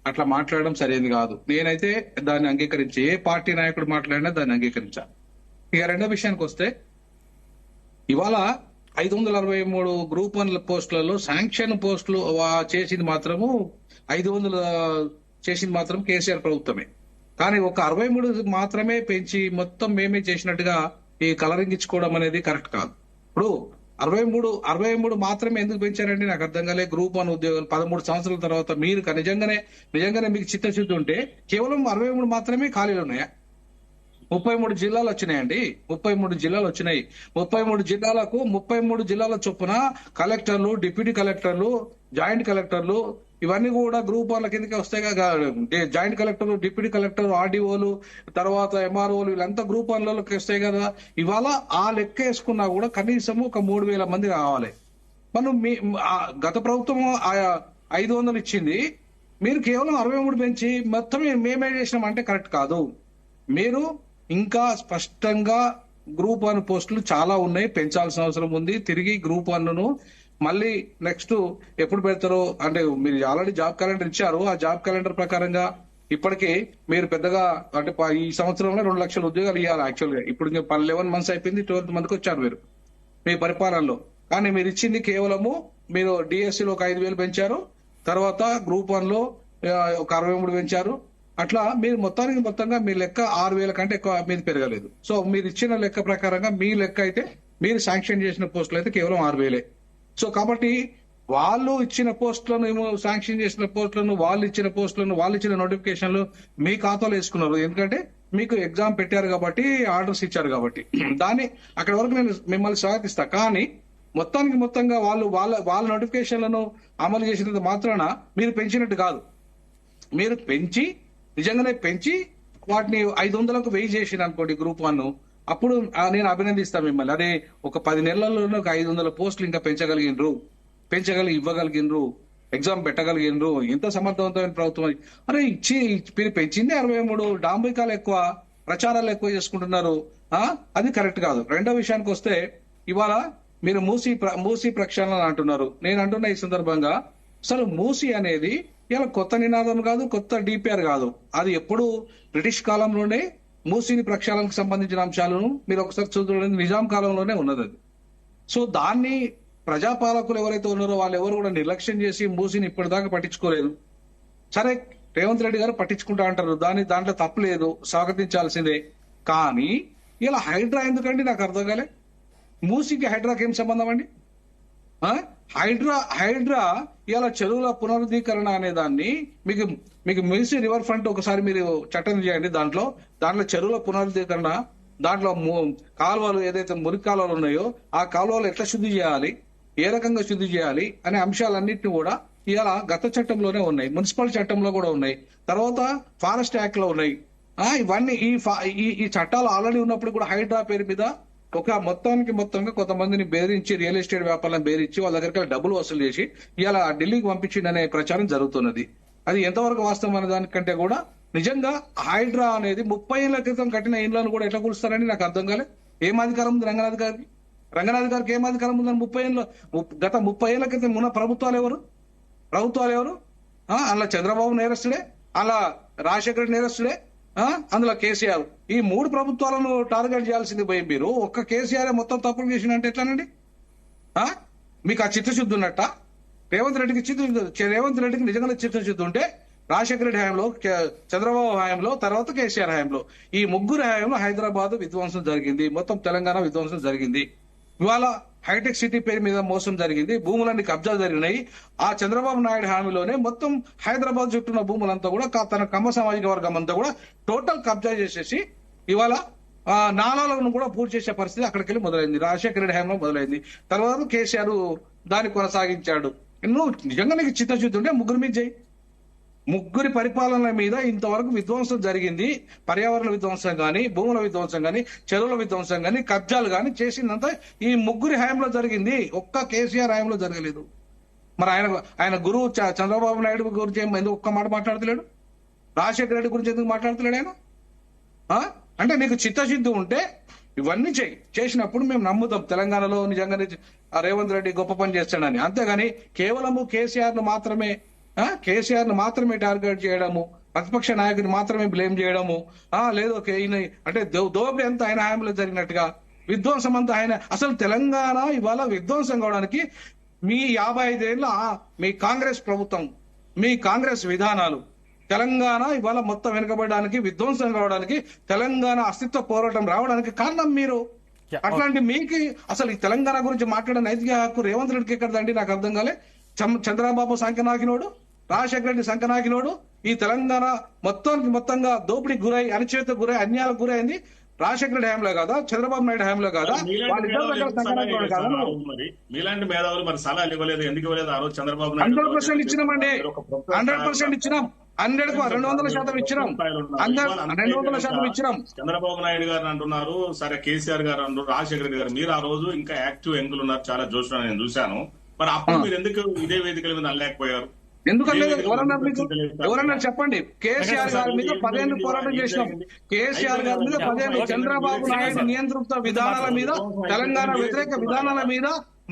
అట్లా మాట్లాడడం సరైనది కాదు. నేనైతే దాన్ని అంగీకరించి, ఏ పార్టీ నాయకుడు మాట్లాడినా దాన్ని అంగీకరించాను. ఇక రెండో విషయానికి వస్తే, ఇవాళ 563 గ్రూప్ 1 పోస్టులలో శాంక్షన్ పోస్టులు చేసింది మాత్రము 500 చేసింది మాత్రం కేసీఆర్ ప్రభుత్వమే. కానీ ఒక 63 మాత్రమే పెంచి మొత్తం మేమే చేసినట్టుగా ఈ కలరింగ్ ఇచ్చుకోవడం అనేది కరెక్ట్ కాదు. ఇప్పుడు 63 మాత్రమే ఎందుకు పెంచారండి? నాకు అర్థం కాలే. గ్రూప్ 1 ఉద్యోగాలు 13 సంవత్సరాల తర్వాత మీరు నిజంగానే మీకు చిత్తశుద్ధి ఉంటే కేవలం 63 మాత్రమే ఖాళీలు ఉన్నాయా? 33 జిల్లాలు వచ్చినాయండి. 33 జిల్లాలు వచ్చినాయి. 33 జిల్లాలకు 33 జిల్లాల చొప్పున కలెక్టర్లు, డిప్యూటీ కలెక్టర్లు, జాయింట్ కలెక్టర్లు ఇవన్నీ కూడా గ్రూప్ 1 కిందకి వస్తాయి కదా. జాయింట్ కలెక్టర్లు, డిప్యూటీ కలెక్టర్, ఆర్డీఓలు, తర్వాత ఎంఆర్ఓలు వీళ్ళంతా గ్రూప్ 1లోకి వస్తాయి కదా. ఇవాళ ఆ లెక్క వేసుకున్నా కూడా కనీసం ఒక 3000 మంది కావాలి. మనం గత ప్రభుత్వం 500 ఇచ్చింది, మీరు కేవలం 63 పెంచి మొత్తం మేమే చేసినామంటే కరెక్ట్ కాదు. మీరు ఇంకా స్పష్టంగా గ్రూప్ 1 పోస్టులు చాలా ఉన్నాయి, పెంచాల్సిన అవసరం ఉంది. తిరిగి గ్రూప్ 1ను మళ్ళీ నెక్స్ట్ ఎప్పుడు పెడతారో, అంటే మీరు ఆల్రెడీ జాబ్ క్యాలెండర్ ఇచ్చారు, ఆ జాబ్ క్యాలెండర్ ప్రకారంగా ఇప్పటికీ మీరు పెద్దగా అంటే ఈ సంవత్సరంలో 2 లక్షల ఉద్యోగాలు ఇవ్వాలి. యాక్చువల్గా ఇప్పుడు 11 మంత్స్ అయిపోయింది, 12 మందికి వచ్చారు మీరు మీ పరిపాలనలో. కానీ మీరు ఇచ్చింది కేవలము, మీరు డిఎస్సిలో ఒక 5,000 పెంచారు, తర్వాత గ్రూప్ 1లో ఒక 63 పెంచారు. అట్లా మీరు మొత్తంగా మీ లెక్క 6,000 కంటే ఎక్కువ మీద పెరగలేదు. సో మీరు ఇచ్చిన లెక్క ప్రకారంగా మీ లెక్క అయితే మీరు శాంక్షన్ చేసిన పోస్టులు అయితే కేవలం 6,000. సో కాబట్టి వాళ్ళు ఇచ్చిన పోస్టులను, శాంక్షన్ చేసిన పోస్టులను, వాళ్ళు ఇచ్చిన నోటిఫికేషన్లు మీ ఖాతాలో వేసుకున్నారు. ఎందుకంటే మీకు ఎగ్జామ్ పెట్టారు కాబట్టి, ఆర్డర్స్ ఇచ్చారు కాబట్టి, దాన్ని అక్కడి వరకు నేను మిమ్మల్ని స్వాగతిస్తా. కానీ మొత్తంగా వాళ్ళ నోటిఫికేషన్లను అమలు చేసినంత మాత్రాన మీరు పెంచినట్టు కాదు. మీరు నిజంగానే పెంచి వాటిని 500కు 1000 చేసిన అనుకోండి గ్రూప్ 1, అప్పుడు నేను అభినందిస్తాను మిమ్మల్ని. అదే ఒక 10 నెలల్లోనే ఒక 500 పోస్టులు ఇంకా ఇవ్వగలిగినరు, ఎగ్జామ్ పెట్టగలిగినరు. ఎంత సమర్థవంతమైన ప్రభుత్వం! అరే మీరు పెంచింది 63, డాంబికాలు ఎక్కువ, ప్రచారాలు ఎక్కువ చేసుకుంటున్నారు. అది కరెక్ట్ కాదు. రెండో విషయానికి వస్తే, ఇవాళ మీరు మూసీ ప్రక్షాళన అంటున్నారు. నేను అంటున్న ఈ సందర్భంగా, అసలు మూసీ అనేది ఇలా కొత్త నినాదం కాదు, కొత్త డిపిఆర్ కాదు. అది ఎప్పుడు బ్రిటిష్ కాలంలోనే మూసీని ప్రక్షాళనకు సంబంధించిన అంశాలను మీరు ఒకసారి చూడండి, నిజాం కాలంలోనే ఉన్నది అది. సో దాన్ని ప్రజాపాలకులు ఎవరైతే ఉన్నారో వాళ్ళు ఎవరు కూడా నిర్లక్ష్యం చేసి మూసీని ఇప్పటిదాకా పట్టించుకోలేదు. సరే, రేవంత్ రెడ్డి గారు పట్టించుకుంటా అంటారు, దాంట్లో తప్పులేదు, స్వాగతించాల్సిందే. కానీ ఇలా హైడ్రా ఎందుకండి? నాకు అర్థం కాలే. మూసీకి హైడ్రాకి ఏం సంబంధం అండి? హైడ్రా ఇలా చెరువుల పునరుద్ధీకరణ అనే దాన్ని మీకు మిల్సి రివర్ ఫ్రంట్ ఒకసారి మీరు చట్టం చేయండి. దాంట్లో చెరువుల పునరుద్ధీకరణ, దాంట్లో కాలువలు ఏదైతే మురికి కాలువలు ఉన్నాయో ఆ కాలువలు ఎట్లా శుద్ధి చేయాలి, ఏ రకంగా శుద్ధి చేయాలి అనే అంశాలన్నింటినీ కూడా ఇలా గత చట్టంలోనే ఉన్నాయి, మున్సిపల్ చట్టంలో కూడా ఉన్నాయి, తర్వాత ఫారెస్ట్ యాక్ట్ లో ఉన్నాయి. ఇవన్నీ ఈ చట్టాలు ఆల్రెడీ ఉన్నప్పుడు కూడా హైడ్రా పేరు మీద ఒక మొత్తంగా కొంతమందిని బెదిరించి, రియల్ ఎస్టేట్ వ్యాపారాలను బెదిరించి వాళ్ళ దగ్గరికి డబ్బులు వసూలు చేసి ఇలా ఢిల్లీకి పంపించిందనే ప్రచారం జరుగుతున్నది. అది ఎంతవరకు వాస్తవం అనే దానికంటే కూడా నిజంగా హైడ్రా అనేది 30 ఏళ్ల క్రితం కట్టిన ఇళ్లను కూడా ఎట్లా కూలుస్తారని నాకు అర్థం కాలే. ఏం అధికారం ఉంది రంగనాథ్ గారికి ఏం అధికారం ఉందని గత 30 ఏళ్ల క్రితం ఉన్న ప్రభుత్వాలు ఎవరు? అలా చంద్రబాబు నేరస్తుడే, అలా రాజశేఖర రెడ్డి నేరస్తుడే, అందులో కేసీఆర్. ఈ 3 ప్రభుత్వాలను టార్గెట్ చేయాల్సింది పోయి మీరు ఒక్క కేసీఆర్ మొత్తం తప్పులు చేసినంటే ఎట్లానండి? మీకు ఆ చిత్తశుద్ధి ఉన్నట్ట? రేవంత్ రెడ్డికి నిజంగా చిత్తశుద్ధి ఉంటే రాజశేఖర రెడ్డి హయాంలో, చంద్రబాబు హయాంలో, తర్వాత కేసీఆర్ హయాంలో, ఈ 3 హయాంలో హైదరాబాద్ విధ్వంసం జరిగింది, మొత్తం తెలంగాణ విధ్వంసం జరిగింది. ఇవాళ హైటెక్ సిటీ పేరు మీద మోసం జరిగింది, భూములన్నీ కబ్జా జరిగినాయి. ఆ చంద్రబాబు నాయుడు హామీలోనే మొత్తం హైదరాబాద్ చుట్టూ ఉన్న భూములంతా కూడా తన కమ్మ సామాజిక వర్గం అంతా కూడా టోటల్ కబ్జా చేసేసి ఇవాళ నాలాలను కూడా పూర్తి చేసే పరిస్థితి అక్కడికి వెళ్ళి మొదలైంది. రాజశేఖర రెడ్డి హయాంలో మొదలైంది. తర్వాత కేసీఆర్ దాన్ని కొనసాగించాడు. నువ్వు నిజంగా నీకు చిత్తశుద్ధి ఉంటే ముగ్గురు మీద చేయి. ముగ్గురి పరిపాలన మీద ఇంతవరకు విధ్వంసం జరిగింది. పర్యావరణ విధ్వంసం గాని, భూముల విధ్వంసం గాని, చెరువుల విధ్వంసం గాని, కబ్జాలు గాని చేసిందంతా ఈ ముగ్గురి హయాంలో జరిగింది. ఒక్క కేసీఆర్ హయాంలో జరగలేదు. మరి ఆయన గురువు చంద్రబాబు నాయుడు గురించి ఎందుకు ఒక్క మాట మాట్లాడతలేడు? రాజశేఖర రెడ్డి గురించి ఎందుకు మాట్లాడతలేడు ఆయన? అంటే నీకు చిత్తశుద్ధి ఉంటే ఇవన్నీ చేసినప్పుడు మేము నమ్ముతాం తెలంగాణలో నిజంగానే రేవంత్ రెడ్డి గొప్ప పని చేస్తాడని. అంతేగాని కేవలము కేసీఆర్ ను మాత్రమే టార్గెట్ చేయడము, ప్రతిపక్ష నాయకుని మాత్రమే బ్లేమ్ చేయడము, లేదు అంటే దోపిడీ అంతా ఆయన హామీలో జరిగినట్టుగా, విధ్వంసం అంతా ఆయన. అసలు తెలంగాణ ఇవాళ విధ్వంసం కావడానికి మీ 55 ఏళ్ల మీ కాంగ్రెస్ ప్రభుత్వం, మీ కాంగ్రెస్ విధానాలు తెలంగాణ ఇవాళ మొత్తం వెనుకబడడానికి, విధ్వంసం కావడానికి, తెలంగాణ అస్తిత్వ పోరాటం రావడానికి కారణం మీరు. అట్లాంటి మీకు అసలు ఈ తెలంగాణ గురించి మాట్లాడే నైతిక హక్కు రేవంత్ రెడ్డికి ఎక్కడదండి? నాకు అర్థం కాలే. చంద్రబాబు సంకనాకినోడు, రాజశేఖర రెడ్డి సంకనాకినోడు. ఈ తెలంగాణ మొత్తంగా దోపిడీకి గురై, అణచివేతకు గురై, అన్యాయాలకు గురైంది రాజశేఖర రెడ్డి హయాంలో కాదా, చంద్రబాబు నాయుడు హయాంలో కాదా? మీలాంటి మేధావులు మరి సలహాలు ఇవ్వలేదు, ఎందుకు ఇవ్వలేదు? ఆ రోజు చంద్రబాబు 100% ఇచ్చినామండి. 100% ఇచ్చినాం. 200% ఇచ్చినాం. 200% ఇచ్చినాం. చంద్రబాబు నాయుడు గారు అంటున్నారు, సరే కేసీఆర్ గారు అంటున్నారు, రాజశేఖర రెడ్డి గారు, మీరు ఆ రోజు ఇంకా యాక్టివ్ యంగులు ఉన్నారు, చాలా జోష్ నేను చూశాను. మరి అప్పుడు మీరు ఎందుకు ఇదే వేదికల మీద అనలేకపోయారు? ఎందుకంటే ఎవరన్నా చెప్పండి. కేసీఆర్ గారి మీద 10 ఏళ్లు పోరాటం చేసినాం. కేసీఆర్ గారి మీద 10 ఏళ్లు, చంద్రబాబు నాయుడు నియంతృత్వ విధానాల మీద, తెలంగాణ వ్యతిరేక విధానాల మీద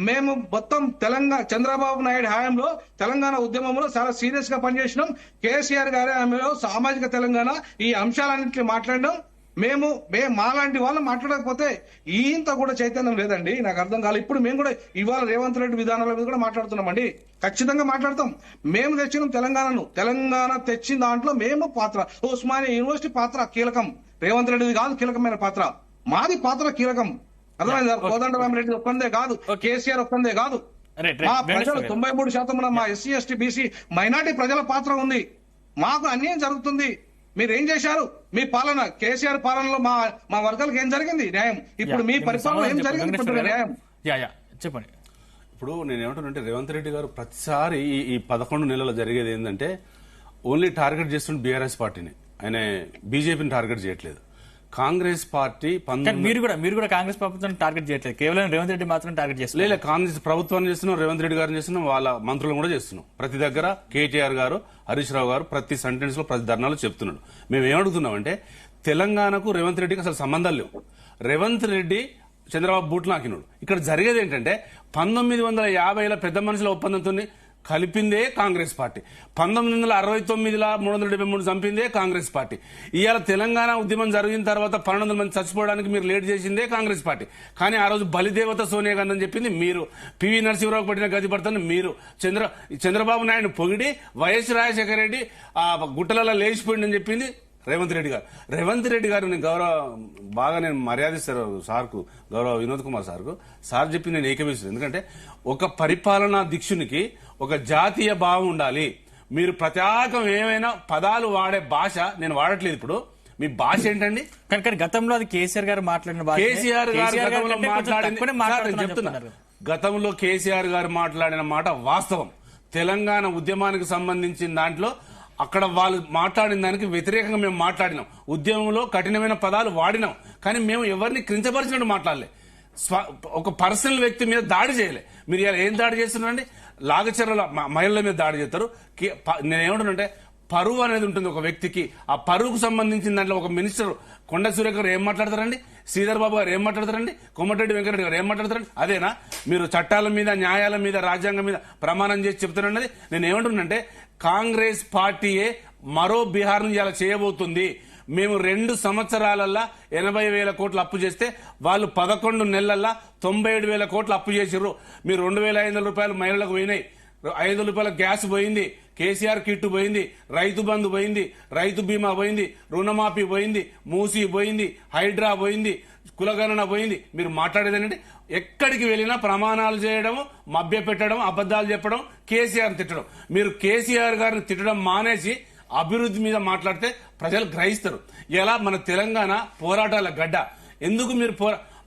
మేము మొత్తం చంద్రబాబు నాయుడు హయాంలో తెలంగాణ ఉద్యమంలో చాలా సీరియస్ గా పనిచేసినాం. కేసీఆర్ గారి హయాంలో సామాజిక తెలంగాణ ఈ అంశాలన్నింటినీ మాట్లాడడం. మేము మాలాంటి వాళ్ళు మాట్లాడకపోతే ఇంత కూడా చైతన్యం లేదండి. నాకు అర్థం కాలేదు. ఇప్పుడు మేము కూడా ఇవాళ రేవంత్ రెడ్డి విధానాల మీద కూడా మాట్లాడుతున్నామండి. ఖచ్చితంగా మాట్లాడతాం. మేము తెచ్చినాం తెలంగాణ తెచ్చిన దాంట్లో మేము పాత్ర, ఉస్మానియా యూనివర్సిటీ పాత్ర కీలకం. రేవంత్ రెడ్డిది కాదు కీలకమైన పాత్ర, మాది పాత్ర కీలకం. అర్థమైంది? కోదండరామిరెడ్డి ఒక్కందే కాదు, కేసీఆర్ ఒక్కందే కాదు. మా ప్రజలు 93% మా ఎస్సీ ఎస్టీ బీసీ మైనార్టీ ప్రజల పాత్ర ఉంది. మాకు అన్యాయం జరుగుతుంది. మీరేం చేశారు? మీ పాలన, కేసీఆర్ పాలనలో మా వర్గాలకు ఏం జరిగింది న్యాయం? ఇప్పుడు మీ పరిపాలన ఏం జరిగింది న్యాయం? చెప్పండి. ఇప్పుడు నేను ఏమంటానంటే రేవంత్ రెడ్డి గారు ప్రతిసారి ఈ 11 నెలలు జరిగేది ఏంటంటే ఓన్లీ టార్గెట్ చేస్తున్న బీఆర్ఎస్ పార్టీని, ఆయన బీజేపీని టార్గెట్ చేయట్లేదు. కాంగ్రెస్ పార్టీ మీరు కూడా కాంగ్రెస్ ప్రభుత్వం టార్గెట్ చేయట్లేదు, కేవలం రేవంత్ రెడ్డి మాత్రం టార్గెట్ చేస్తున్నారు. లేదు, కాంగ్రెస్ ప్రభుత్వాన్ని చేస్తున్నాం, రేవంత్ రెడ్డి గారిని చేస్తున్నాం, వాళ్ళ మంత్రులను కూడా చేస్తున్నాం. ప్రతి దగ్గర కేటీఆర్ గారు, హరీష్ రావు గారు ప్రతి సెంటెన్స్ లో, ప్రతి ధర్నాలో చెప్తున్నాడు. మేము ఏమడుగుతున్నామంటే తెలంగాణకు రేవంత్ రెడ్డికి అసలు సంబంధాలు లేవు. రేవంత్ రెడ్డి చంద్రబాబు బూట్లు నాకినాడు. ఇక్కడ జరిగేది ఏంటంటే 1950లో పెద్ద మనుషుల ఒప్పందంతో కలిపిందే కాంగ్రెస్ పార్టీ. 1969లో 373 చంపిందే కాంగ్రెస్ పార్టీ. ఇవాళ తెలంగాణ ఉద్యమం జరిగిన తర్వాత 1200 మంది చచ్చిపోవడానికి మీరు లేట్ చేసిందే కాంగ్రెస్ పార్టీ. కానీ ఆ రోజు బలిదేవత సోనియా గాంధీ అని చెప్పింది మీరు. పివి నరసింహరావు పట్టిన గది పడుతుంది మీరు. చంద్రబాబు నాయుడు పొగిడి వైఎస్ రాజశేఖర రెడ్డి ఆ గుట్టలలో లేచిపోయిందని చెప్పింది రేవంత్ రెడ్డి గారు. రేవంత్ రెడ్డి గారు నేను బాగా మర్యాదిస్తారు సార్కు, గౌరవ వినోద్ కుమార్ సార్కు. సార్ చెప్పి నేను ఏకీభవిస్తాను. ఎందుకంటే ఒక పరిపాలనా దీక్షునికి ఒక జాతీయ భావం ఉండాలి. మీరు ప్రత్యేకం ఏమైనా పదాలు వాడే భాష నేను వాడట్లేదు. ఇప్పుడు మీ భాష ఏంటండి? కానీ గతంలో అది కేసీఆర్ గారు మాట్లాడిన భాష. కేసీఆర్ గారు గతంలో చెప్తున్నారు. గతంలో కేసీఆర్ గారు మాట్లాడిన మాట వాస్తవం. తెలంగాణ ఉద్యమానికి సంబంధించిన దాంట్లో అక్కడ వాళ్ళు మాట్లాడిన దానికి వ్యతిరేకంగా మేము మాట్లాడినాం. ఉద్యమంలో కఠినమైన పదాలు వాడినాం. కానీ మేము ఎవరిని క్రించపరిచినట్టు మాట్లాడలే. ఒక పర్సనల్ వ్యక్తి మీద దాడి చేయలే. మీరు ఇలా ఏం దాడి చేస్తున్నారండి? లాగచర్ల మహిళల మీద దాడి చేస్తారు. నేనేమంటానంటే పరువు అనేది ఉంటుంది ఒక వ్యక్తికి. ఆ పరువుకు సంబంధించిన దాంట్లో ఒక మినిస్టర్ కొండ సురేఖ గారు ఏం మాట్లాడతారండి? శ్రీధర్ బాబు గారు ఏం మాట్లాడతారండి? కోమటిరెడ్డి వెంకటరెడ్డి గారు ఏం మాట్లాడతారండి? అదేనా మీరు చట్టాల మీద, న్యాయాల మీద, రాజ్యాంగం మీద ప్రమాణం చేసి చెప్తారన్నది? నేను ఏమంటున్నానంటే కాంగ్రెస్ పార్టీయే మరో బీహార్ ను ఇలా చేయబోతుంది. మేము 2 సంవత్సరాలల్లా 80,000 కోట్లు అప్పు చేస్తే వాళ్ళు 11 నెలల్లో 97,000 కోట్లు అప్పు చేసిర్రు. మీరు 2,500 రూపాయలు మహిళలకు పోయినాయి, 5 రూపాయల గ్యాస్ పోయింది, కేసీఆర్ కిట్టు పోయింది, రైతు బంధు పోయింది, రైతు బీమా పోయింది, రుణమాఫీ పోయింది, మూసీ పోయింది, హైడ్రా పోయింది, కులగణన పోయింది. మీరు మాట్లాడేదేనంటే ఎక్కడికి వెళ్ళినా ప్రమాణాలు చేయడం, మభ్య పెట్టడం, అబద్దాలు చెప్పడం, కేసీఆర్ తిట్టడం. మీరు కేసీఆర్ గారిని తిట్టడం మానేసి అభివృద్ధి మీద మాట్లాడితే ప్రజలు గ్రహిస్తారు. ఇలా మన తెలంగాణ పోరాటాల గడ్డ. ఎందుకు మీరు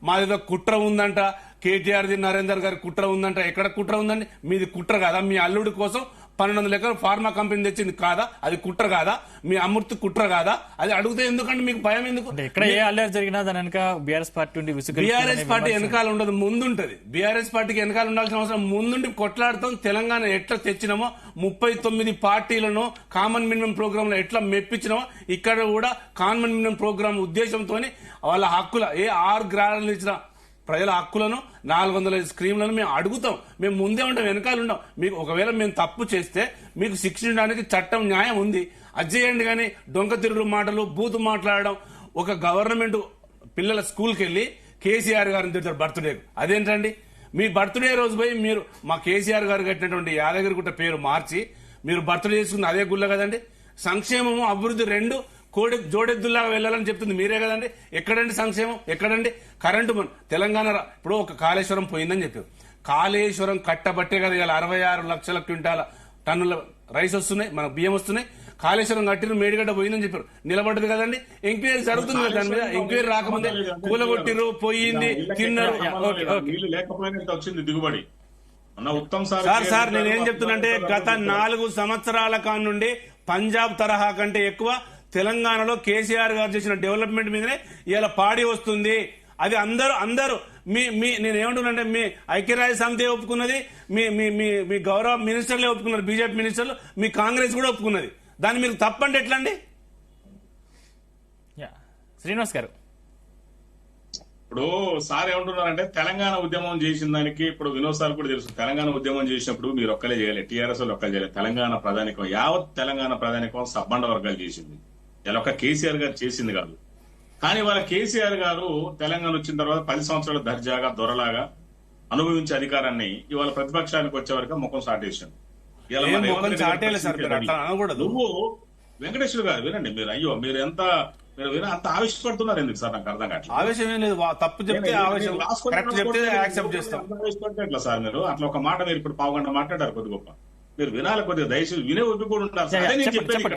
మాదేదో కుట్ర ఉందంట, కేటీఆర్ది నరేందర్ గారి కుట్ర ఉందంట. ఎక్కడ కుట్ర ఉందండి? మీది కుట్ర కాదా? మీ అల్లుడి కోసం 1200 ఎకరాలు ఫార్మా కంపెనీ తెచ్చింది కాదా? అది కుట్ర కాదా? మీ అమృత్ కుట్ర కాదా? అది అడిగితే ఎందుకంటే మీకు భయం ఎందుకు? ఎక్కడ ఏ అల్లరి జరిగినా దాని వెనక బీఆర్ఎస్ పార్టీ ఉండి బీఆర్ఎస్ పార్టీ వెనకాల ఉండదు, ముందుంటది. బీఆర్ఎస్ పార్టీకి వెనకాల ఉండాల్సిన అవసరం ముందుండి కొట్లాడతాం. తెలంగాణ ఎట్లా తెచ్చినామో 39 పార్టీలను కామన్ మినిమం ప్రోగ్రామ్ లో ఎట్లా మెప్పించినామో ఇక్కడ కూడా కామన్ మినిమం ప్రోగ్రామ్ ఉద్దేశంతో వాళ్ళ హక్కుల 6 గ్రాడ్యుయేట్లు ఇచ్చిన ప్రజల హక్కులను 400 స్కీమ్లను మేము అడుగుతాం. మేము ముందే ఉంటాం, వెనకాల ఉంటాం. మీకు ఒకవేళ మేము తప్పు చేస్తే మీకు శిక్షించడానికి చట్టం న్యాయం ఉంది, అది చేయండి. కానీ డొంక తిరుగుడు మాటలు, బూతు మాట్లాడడం. ఒక గవర్నమెంట్ పిల్లల స్కూల్కి వెళ్ళి కేసీఆర్ గారిని తిడతారు బర్త్డేకు. అదేంటండి? మీ బర్త్డే రోజు పోయి మీరు మా కేసీఆర్ గారు కట్టినటువంటి యాదగిరిగుట్ట పేరు మార్చి మీరు బర్త్డే చేసుకున్న అదే గుళ్ళ కదండి. సంక్షేమము అభివృద్ధి రెండు జోడెద్దుల్లాగా వెళ్ళాలని చెప్తుంది మీరే కదండి. ఎక్కడండి సంక్షేమం? ఎక్కడండి కరెంటు? తెలంగాణ ఇప్పుడు ఒక కాళేశ్వరం పోయిందని చెప్పారు. కాళేశ్వరం కట్టబట్టే కదా ఇలా 66 లక్షల క్వింటాల టన్నుల రైస్ వస్తున్నాయి, మన బియ్యం వస్తున్నాయి. కాళేశ్వరం కట్టిన మేడిగడ్డ పోయిందని చెప్పారు, నిలబడ్డది కదండి. ఎంక్వైరీ జరుగుతుంది కదా దాని మీద. ఎంక్వైరీ రాకముందే కూలగొట్టిరు, పోయింది, తిన్నారు. వచ్చింది దిగుబడి. సార్ నేనేం చెప్తున్నంటే గత 4 సంవత్సరాల కాడ నుండి పంజాబ్ తరహా కంటే ఎక్కువ తెలంగాణలో కేసీఆర్ గారు చేసిన డెవలప్మెంట్ మీదనే ఇలా పాడి వస్తుంది. అది అందరూ నేనేమంటున్నానంటే మీ ఐక్యరాజ్య సమితి ఒప్పుకున్నది, మీ గౌరవ మినిస్టర్లే ఒప్పుకున్నారు, బీజేపీ మినిస్టర్లు, మీ కాంగ్రెస్ కూడా ఒప్పుకున్నది. దాన్ని మీరు తప్పంటే ఎట్లా అండి? శ్రీనివాస్ గారు, ఇప్పుడు సార్ ఏమంటున్నారంటే తెలంగాణ ఉద్యమం చేసిన దానికి ఇప్పుడు వినోద్ సార్ కూడా తెలుసు. తెలంగాణ ఉద్యమం చేసినప్పుడు మీరు ఒక్కలే చేయలేదు, టీఆర్ఎస్ వాళ్ళు ఒక్కలే చేయలేదు. తెలంగాణ ప్రధానికం, యావత్ తెలంగాణ ప్రధానికం సబ్బండ వర్గాలు చేసింది. ఇలా ఒక కేసీఆర్ గారు చేసింది కాదు. కానీ వాళ్ళ కేసీఆర్ గారు తెలంగాణ వచ్చిన తర్వాత 10 సంవత్సరాలు దర్జాగా దొరలాగా అనుభవించే అధికారాన్ని ఇవాళ ప్రతిపక్షానికి వచ్చే వరకు ముఖం సాటేశాను. నువ్వు వెంకటేశ్వర గారు వినండి, మీరు అయ్యో మీరు ఎంత అంత ఆవేశపడుతున్నారు ఎందుకు సార్? నాకు అర్థం కావట్లేదు. ఆవేశం ఏం లేదు, తప్పు చెప్తే ఆవేశపడితే ఎట్లా సార్? మీరు అట్లా ఒక మాట మీరు ఇప్పుడు 1/2 గంట మాట్లాడారు, కొద్ది గొప్ప మీరు వినాలి, కొద్దిగా దయచేసి వినే ఓపిక కూడా ఉంటారు. అదే నేను చెప్పేది, ఇక్కడ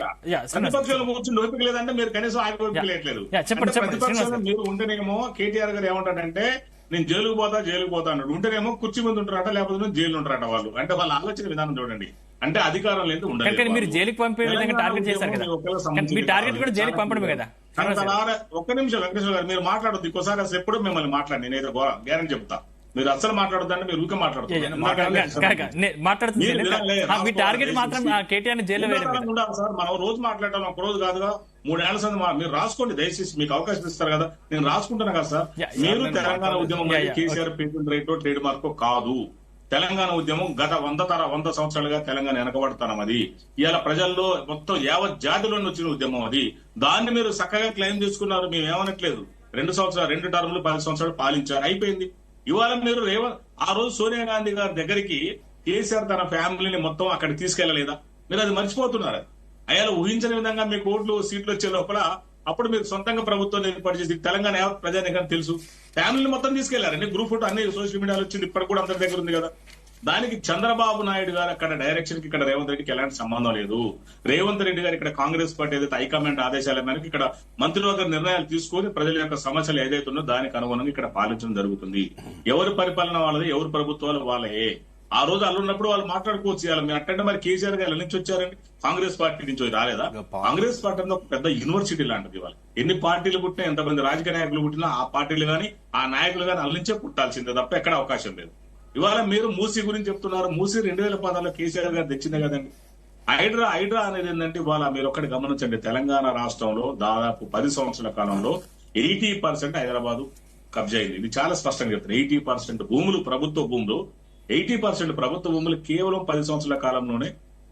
ప్రతిపక్షాలు కూర్చుని ఓపిక లేదంటే మీరు కనీసం ఆగి ఓపిక లేట్లేదు. ప్రతిపక్షాలు మీరు ఉంటేనేమో కేటీఆర్ గారు ఏమంటాడంటే నేను జైలుకు పోతా అన్నాడు, ఉంటేనేమో కుర్చీ ముందు ఉంటారట, లేకపోతే జైలు ఉంటారట వాళ్ళు. అంటే వాళ్ళ ఆలోచన విధానం చూడండి. అంటే అధికారం లేదు, ఉండాలి. మీరు జైలుకి పంపే విధంగా టార్గెట్ చేశారు కదా, మీ టార్గెట్ కూడా జైలుకి పంపడమే కదా. ఒక్క నిమిషం వెంకటేశ్వర గారు, మీరు మాట్లాడొద్దు ఇంకోసారి. అసలు ఎప్పుడు మిమ్మల్ని మాట్లాడి నేనైతే గ్యారెంటీ చెప్తా, మీరు అసలు మాట్లాడొద్దంటే మీరు ఊరికే మాట్లాడుతున్నారు. సార్ మనం రోజు మాట్లాడటం ఒక రోజు కాదుగా, 3 ఏళ్ల సంది మీరు రాసుకోండి దయచేసి, మీకు అవకాశం ఇస్తారు కదా, నేను రాసుకుంటున్నా కదా సార్. మీరు తెలంగాణ ఉద్యమం కేసీఆర్ పేటెంట్ రైటో ట్రేడ్ మార్కో కాదు. తెలంగాణ ఉద్యమం గత 100 సంవత్సరాలుగా తెలంగాణ వెనకబడతాం. అది ఇవాళ ప్రజల్లో మొత్తం యావత్ జాతిలోని వచ్చిన ఉద్యమం అది. దాన్ని మీరు చక్కగా క్లెయిమ్ చేసుకున్నారు, మేము ఏమనట్లేదు. 2 టర్ములు 10 సంవత్సరాలు పాలించారు, అయిపోయింది. ఇవాళ మీరు ఆ రోజు సోనియా గాంధీ గారి దగ్గరికి కేసీఆర్ తన ఫ్యామిలీని మొత్తం అక్కడికి తీసుకెళ్లలేదా? మీరు అది మర్చిపోతున్నారు. అయ్యాల ఊహించని విధంగా మీకు సీట్లు వచ్చే లోపల అప్పుడు మీరు సొంతంగా ప్రభుత్వాన్ని ఏర్పాటు చేసి తెలంగాణ యావత్ ప్రజానికని తెలుసు, ఫ్యామిలీని మొత్తం తీసుకెళ్లారండి. గ్రూప్ ఫోటో అన్ని సోషల్ మీడియాలో వచ్చింది, ఇప్పటికి కూడా అందరి దగ్గర ఉంది కదా. దానికి చంద్రబాబు నాయుడు గారు అక్కడ డైరెక్షన్ కి ఇక్కడ రేవంత్ రెడ్డికి ఎలాంటి సంబంధం లేదు. రేవంత్ రెడ్డి గారు ఇక్కడ కాంగ్రెస్ పార్టీ ఏదైతే హైకమాండ్ ఆదేశాల మేరకు ఇక్కడ మంత్రివర్గ నిర్ణయాలు తీసుకుని ప్రజల యొక్క సమస్యలు ఏదైతే ఉన్నో దానికి అనుగుణంగా ఇక్కడ పాలించడం జరుగుతుంది. ఎవరి పరిపాలన వాళ్ళది, ఎవరి ప్రభుత్వాలు వాళ్ళే. ఆ రోజు అల్లున్నప్పుడు వాళ్ళు మాట్లాడుకోవచ్చు. ఇవాళ మీరు అట్టంటే మరి కేసీఆర్ గారు నుంచి వచ్చారండి, కాంగ్రెస్ పార్టీ నుంచి రాలేదా? కాంగ్రెస్ పార్టీ అనేది ఒక పెద్ద యూనివర్సిటీ లాంటిది. ఇవాళ ఎన్ని పార్టీలు పుట్టినా, ఎంతమంది రాజకీయ నాయకులు పుట్టినా ఆ పార్టీలు గానీ ఆ నాయకులు గానీ అల్లించే పుట్టాల్సిందే తప్ప ఎక్కడ అవకాశం లేదు. ఇవాళ మీరు మూసీ గురించి చెప్తున్నారు. మూసీ 2016లో కేసీఆర్ గారు తెచ్చిందే కదండి. హైడ్రా అనేది ఏంటంటే ఇవాళ మీరు ఒక్కటి గమనించండి, తెలంగాణ రాష్ట్రంలో దాదాపు 10 సంవత్సరాల కాలంలో 80% హైదరాబాద్ కబ్జా అయింది. ఇది చాలా స్పష్టంగా చెప్తారు. 80% భూములు ప్రభుత్వ భూములు, 80% ప్రభుత్వ భూములు కేవలం 10 సంవత్సరాల కాలంలోనే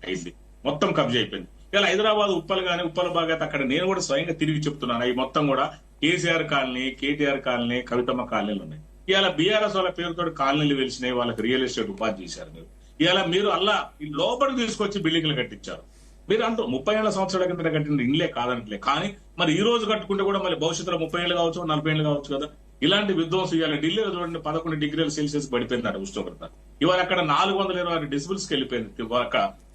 అయింది, మొత్తం కబ్జా అయిపోయింది. ఇలా హైదరాబాద్ ఉప్పల్ గానీ, ఉప్పల్ బాగా అక్కడ నేను కూడా స్వయంగా తిరిగి చెప్తున్నాను, అవి మొత్తం కూడా కేసీఆర్ కాలనీ, కేటీఆర్ కాలనీ, కవితమ్మ కాలనీలు ఉన్నాయి. ఇవాళ బీఆర్ఎస్ వాళ్ళ పేరుతో కాలనీలు వెలిసినాయి, వాళ్ళకి రియల్ ఎస్టేట్ ఉపాధి చేశారు. మీరు ఇవాళ మీరు అలా లోపలికి తీసుకొచ్చి బిల్డింగ్లు కట్టించారు. మీరు అంటూ 30 సంవత్సరాల కింద కట్టిన ఇండ్లే కాదనట్లే, కానీ మరి ఈ రోజు కట్టుకుంటే కూడా మళ్ళీ భవిష్యత్తులో 30 ఏళ్ళు కావచ్చు, 40 ఏళ్ళు కావచ్చు కదా. ఇలాంటి విధ్వంసం ఇవాళ ఢిల్లీలో చూడండి 11 డిగ్రీల సెల్సియస్ పడిపోయింది ఉష్ణోగ్రత. ఇవాళ అక్కడ 426 డెసిబుల్స్ కి వెళ్ళిపోయింది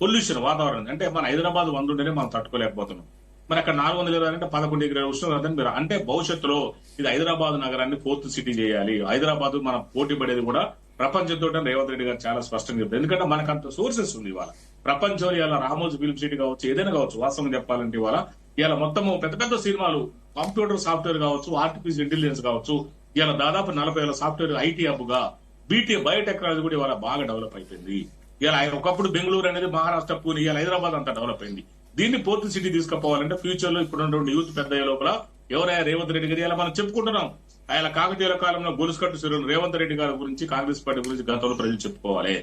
పొల్యూషన్ వాతావరణం. అంటే మన హైదరాబాద్ 100 ఉంటేనే మనం తట్టుకోలేకపోతున్నాం. మరి అక్కడ 420 అంటే 11 డిగ్రీల ఉష్ణోగ్రత మీరు అంటే భవిష్యత్తులో ఇది హైదరాబాద్ నగరాన్ని 4th సిటీ చేయాలి. హైదరాబాద్ మనం పోటీ పడేది కూడా ప్రపంచంతో రేవంత్ రెడ్డి గారు చాలా స్పష్టంగా చెప్తారు. ఎందుకంటే మనకు అంత సోర్సెస్ ఉంది ఇవాళ ప్రపంచంలో. ఇలా రామోజీ ఫిల్మ్ సిటీ కావచ్చు, ఏదైనా కావచ్చు, వాస్తవం చెప్పాలంటే ఇవాళ ఇలా మొత్తము పెద్ద పెద్ద సినిమాలు, కంప్యూటర్ సాఫ్ట్వేర్ కావచ్చు, ఆర్టిఫిషియల్ ఇంటెలిజెన్స్ కావచ్చు, ఇలా దాదాపు 40,000 సాఫ్ట్వేర్ ఐటీ హబ్ గా బయోటెక్నాలజీ కూడా ఇవాళ బాగా డెవలప్ అయిపోయింది. ఇలా ఒకప్పుడు బెంగళూరు అనేది మహారాష్ట్ర, పూణే, ఇలా హైదరాబాద్ అంతా డెవలప్ అయింది. దీన్ని 4th సిటీ తీసుకుపోవాలంటే ఫ్యూచర్ లో ఇప్పుడు యూత్ పెద్ద అయ్యే లోపల ఎవరైనా రేవంత్ రెడ్డి గారు ఇలా మనం చెప్పుకుంటున్నాం. ఆయన కాకతీయుల కాలంలో గొలుసుకట్టు సిరులు రేవంత్ రెడ్డి గారి గురించి, కాంగ్రెస్ పార్టీ గురించి గతంలో ప్రజలు చెప్పుకోవాలి.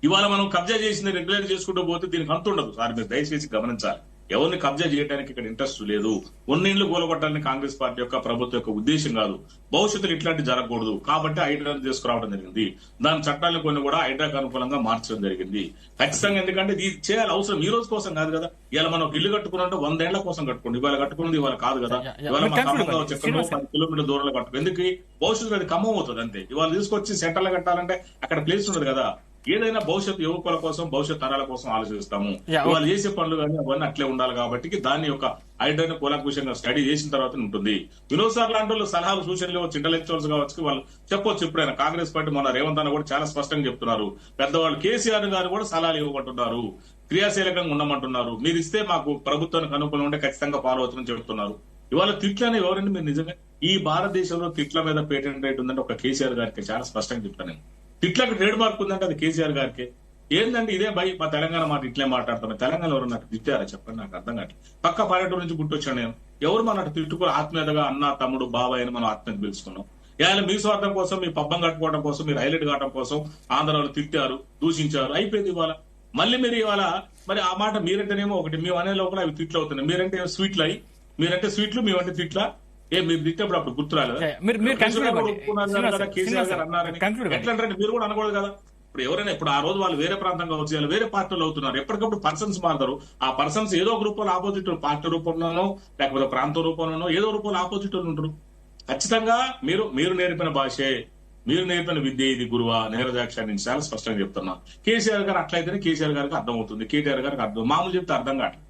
ఇవాళ మనం కబ్జా చేసింది రెగ్యులర్ చేసుకుంటూ పోతే దీనికి అంత ఉండదు సార్. మీరు దయచేసి గమనించాలి. ఎవరిని కబ్జా చేయడానికి ఇక్కడ ఇంట్రెస్ట్ లేదు. ఉన్నీళ్లు గోలగొట్టాలని కాంగ్రెస్ పార్టీ యొక్క ప్రభుత్వం యొక్క ఉద్దేశం కాదు. భవిష్యత్తులో ఇట్లాంటి జరగకూడదు కాబట్టి హైడ్రాను తీసుకురావడం జరిగింది. దాని చట్టాలను కొన్ని కూడా హైడ్రాకు అనుకూలంగా మార్చడం జరిగింది ఖచ్చితంగా. ఎందుకంటే ఇది చేయాలి అవసరం ఈ రోజు కోసం కాదు కదా. ఇవాళ మనం ఇల్లు కట్టుకున్నట్టు 100 ఏళ్ల కోసం కట్టుకోండి. ఇవాళ కట్టుకున్నది ఇవాళ కాదు కదా. ఇవాళ మన ఖమ్మం కావచ్చు, 10 కిలోమీటర్ దూరంలో కట్టుకో. ఎందుకు భవిష్యత్తులో అది ఖమ్మం అవుతుంది అంతే. ఇవాళ తీసుకొచ్చి సెంటర్లు కట్టాలంటే అక్కడ ప్లేస్ ఉండదు కదా. ఏదైనా భవిష్యత్ యువకుల కోసం, భవిష్యత్ తరాల కోసం ఆలోచిస్తాము. వాళ్ళు చేసే పనులు కానీ అవన్నీ అట్లే ఉండాలి కాబట్టి దాని యొక్క ఐడియాను కూలంకుషంగా స్టడీ చేసిన తర్వాత ఉంటుంది. వినోద్ సార్ లాంటి వాళ్ళు సలహాలు, సూచనలు ఇవ్వచ్చు, ఇంటలెక్చువల్స్ కావచ్చు, వాళ్ళు చెప్పొచ్చు. ఎప్పుడైనా కాంగ్రెస్ పార్టీ మన రేవంత్ అన్న కూడా చాలా స్పష్టంగా చెప్తున్నారు. పెద్దవాళ్ళు కేసీఆర్ గారు కూడా సలహాలు ఇవ్వమంటున్నారు, క్రియాశీలకంగా ఉండమంటున్నారు. మీరు ఇస్తే మాకు ప్రభుత్వానికి అనుకూలంగా ఉంటే ఖచ్చితంగా ఫాలో అవుతుందని చెప్తున్నారు. ఇవాళ తిట్లని ఎవరండి మీరు? నిజంగా ఈ భారతదేశంలో తిట్ల మీద పేటెంట్ రైట్ ఉందంటే ఒక కేసీఆర్ గారికి చాలా స్పష్టంగా చెప్తాను. తిట్లకు ట్రేడ్ మార్క్ ఉందంటే అది కేసీఆర్ గారికి. ఏంటంటే ఇదే భయ్ మా తెలంగాణ మాట ఇట్లే మాట్లాడుతున్నారు. తెలంగాణ ఎవరు నాకు తిట్టారా చెప్పండి, నాకు అర్థం కాదు. పక్క పల్లెటూరు నుంచి గుర్తొచ్చాను నేను. ఎవరు మన తిట్టుకుని ఆత్మీయతగా అన్న, తమ్ముడు, బాబాయ్ అని మనం ఆత్మీయత పిలుచుకున్నాం. ఇవాళ మీ స్వార్థం కోసం, మీ పబ్బం కట్టుకోవడం కోసం, మీరు హైలైట్ కావడం కోసం ఆంధ్రాలో తిట్టారు, దూషించారు, అయిపోయింది. ఇవాళ మళ్ళీ మీరు ఇవాళ మరి ఆ మాట మీరంటేనేమో ఒకటి, మేము అనే లోపల అవి తిట్లు అవుతున్నాయి. మీరంటే స్వీట్లు అయ్యి, మీరంటే స్వీట్లు, మేమంటే తిట్లా. మీరు తిట్టినప్పుడు అప్పుడు గుర్తురాలేదు కేసీఆర్ గారు అన్నారని ఎట్లంటారంటే మీరు కూడా అనకూడదు కదా. ఇప్పుడు ఎవరైనా ఇప్పుడు ఆ రోజు వాళ్ళు వేరే ప్రాంతం కావచ్చు, వేరే పార్టీలు అవుతున్నారు. ఎప్పటికప్పుడు పర్సన్స్ మారుతారు. ఆ పర్సన్స్ ఏదో ఒక రూపంలో ఆపోజిట్, పార్టీ రూపంలోనో లేకపోతే ప్రాంతం రూపంలోనో ఏదో రూపంలో ఆపోజిట్ ఉంటారు. ఖచ్చితంగా మీరు నేర్పిన భాషే, మీరు నేర్పిన విద్య ఇది గురువా నీరజాక్ష నుంచి చాలా స్పష్టంగా చెప్తున్నా. కేసీఆర్ గారు అట్లయితేనే కేసీఆర్ గారికి అర్థం అవుతుంది, కేటీఆర్ గారికి అర్థం. మామూలు చెప్తే అర్థం కావట్లేదు.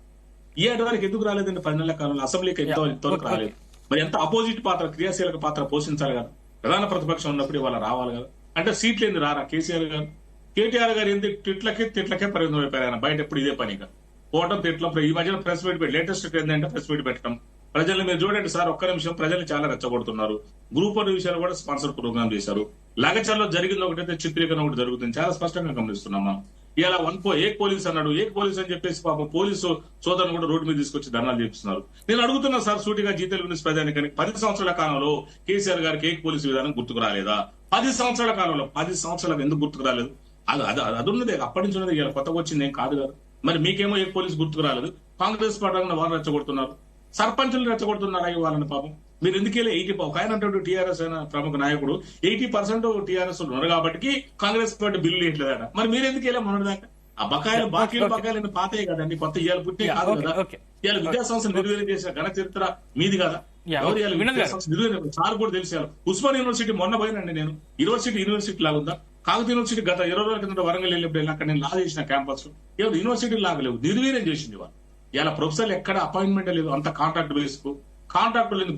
ఈ ఏడు వరకు ఎందుకు రాలేదండి? 10 నెలల కాలంలో అసెంబ్లీకి ఎంతవరకు రాలేదు. మరి ఎంత అపోజిట్ పాత్ర, క్రియాశీలక పాత్ర పోషించాలి కదా. ప్రధాన ప్రతిపక్షం ఉన్నప్పుడు ఇవాళ రావాలి కదా. అంటే సీట్లు ఏంది రారా కేసీఆర్ గారు? కేటీఆర్ గారు ఎందుకు తిట్లకే పరిమితం అయిపోయారు. ఆయన బయట ఎప్పుడు ఇదే పనిగా పోవటం, తిట్లం. ఈ మధ్యన ప్రెస్ మీట్ పెట్టి లేటెస్ట్ ఏంటంటే ప్రెస్ మీట్ పెట్టడం. ప్రజల్ని మీరు చూడండి సార్, ఒక్క నిమిషం, ప్రజల్ని చాలా రెచ్చగొడుతున్నారు. గ్రూప్ 1 విషయాలు కూడా స్పాన్సర్ ప్రోగ్రామ్ చేశారు. లగచర్లో జరిగింది ఒకటైతే చిత్రీకరణ ఒకటి జరుగుతుంది. చాలా స్పష్టంగా గమనిస్తున్నాం మనం. ఇలా ఏక్ పోలీస్ అన్నాడు, ఏక్ పోలీస్ అని చెప్పేసి పాపం పోలీసు సోదరుని కూడా రోడ్డు మీద తీసుకొచ్చి ధర్నాలు చేపిస్తున్నారు. నేను అడుగుతున్నా సార్ సూటిగా జీ తెలుగు న్యూస్ ప్రజానికని, 10 సంవత్సరాల కాలంలో కేసీఆర్ గారికి ఏక్ పోలీసు విధానం గుర్తుకు రాలేదా? 10 సంవత్సరాల కాలంలో 10 సంవత్సరాలకు ఎందుకు గుర్తుకు రాలేదు? అది ఉన్నది అప్పటి నుంచి ఉన్నది, ఇలా కొత్తగా వచ్చింది ఏం కాదు కదా. మరి మీకేమో ఏక్ పోలీసు గుర్తుకు రాలేదు. కాంగ్రెస్ పార్టీ వారు రెచ్చగొడుతున్నారు, సర్పంచులు రెచ్చగొడుతున్నారు. అయ్యి వాళ్ళని పాపం మీరు ఎందుకెళ్ళి 80 ఒక ఆయన అంటే టీఆర్ఎస్ అయిన ప్రముఖ నాయకుడు 80% టీఆర్ఎస్ ఉన్నారు కాబట్టి కాంగ్రెస్ పార్టీ బిల్లు వేయట్లేదట. మరి మీరు ఎందుకు వెళ్ళా మొన్నదాకా? ఆ బకాయిలు పాతయ్య కదండి, కొత్త ఇవాళ పుట్టే కాదు కదా. ఇవాళ విద్యా సంస్థలు నిర్వీర్యం చేసిన ఘన చరిత్ర మీది కదా. ఎవరు విద్యా సంస్థ నిర్వీర్యం సార్ కూడా తెలిసారు. ఉస్మాన్ యూనివర్సిటీ మొన్న పోయినండి నేను. యూనివర్సిటీ లాగుందా? కాకతీయ యూనివర్సిటీ గత 20 రోజుల కింద వరంగల్ వెళ్ళినప్పుడు అక్కడ నేను లా చేసిన క్యాంపస్ ఎవరు యూనివర్సిటీ లాగలేవు, నిర్వీర్యం చేసింది వాళ్ళు. ఇలా ప్రొఫెసర్లు ఎక్కడ అపాయింట్మెంట్ లేదు, అంత కాంట్రాక్ట్ బేస్ కు. కాంట్రాక్ట్ లేని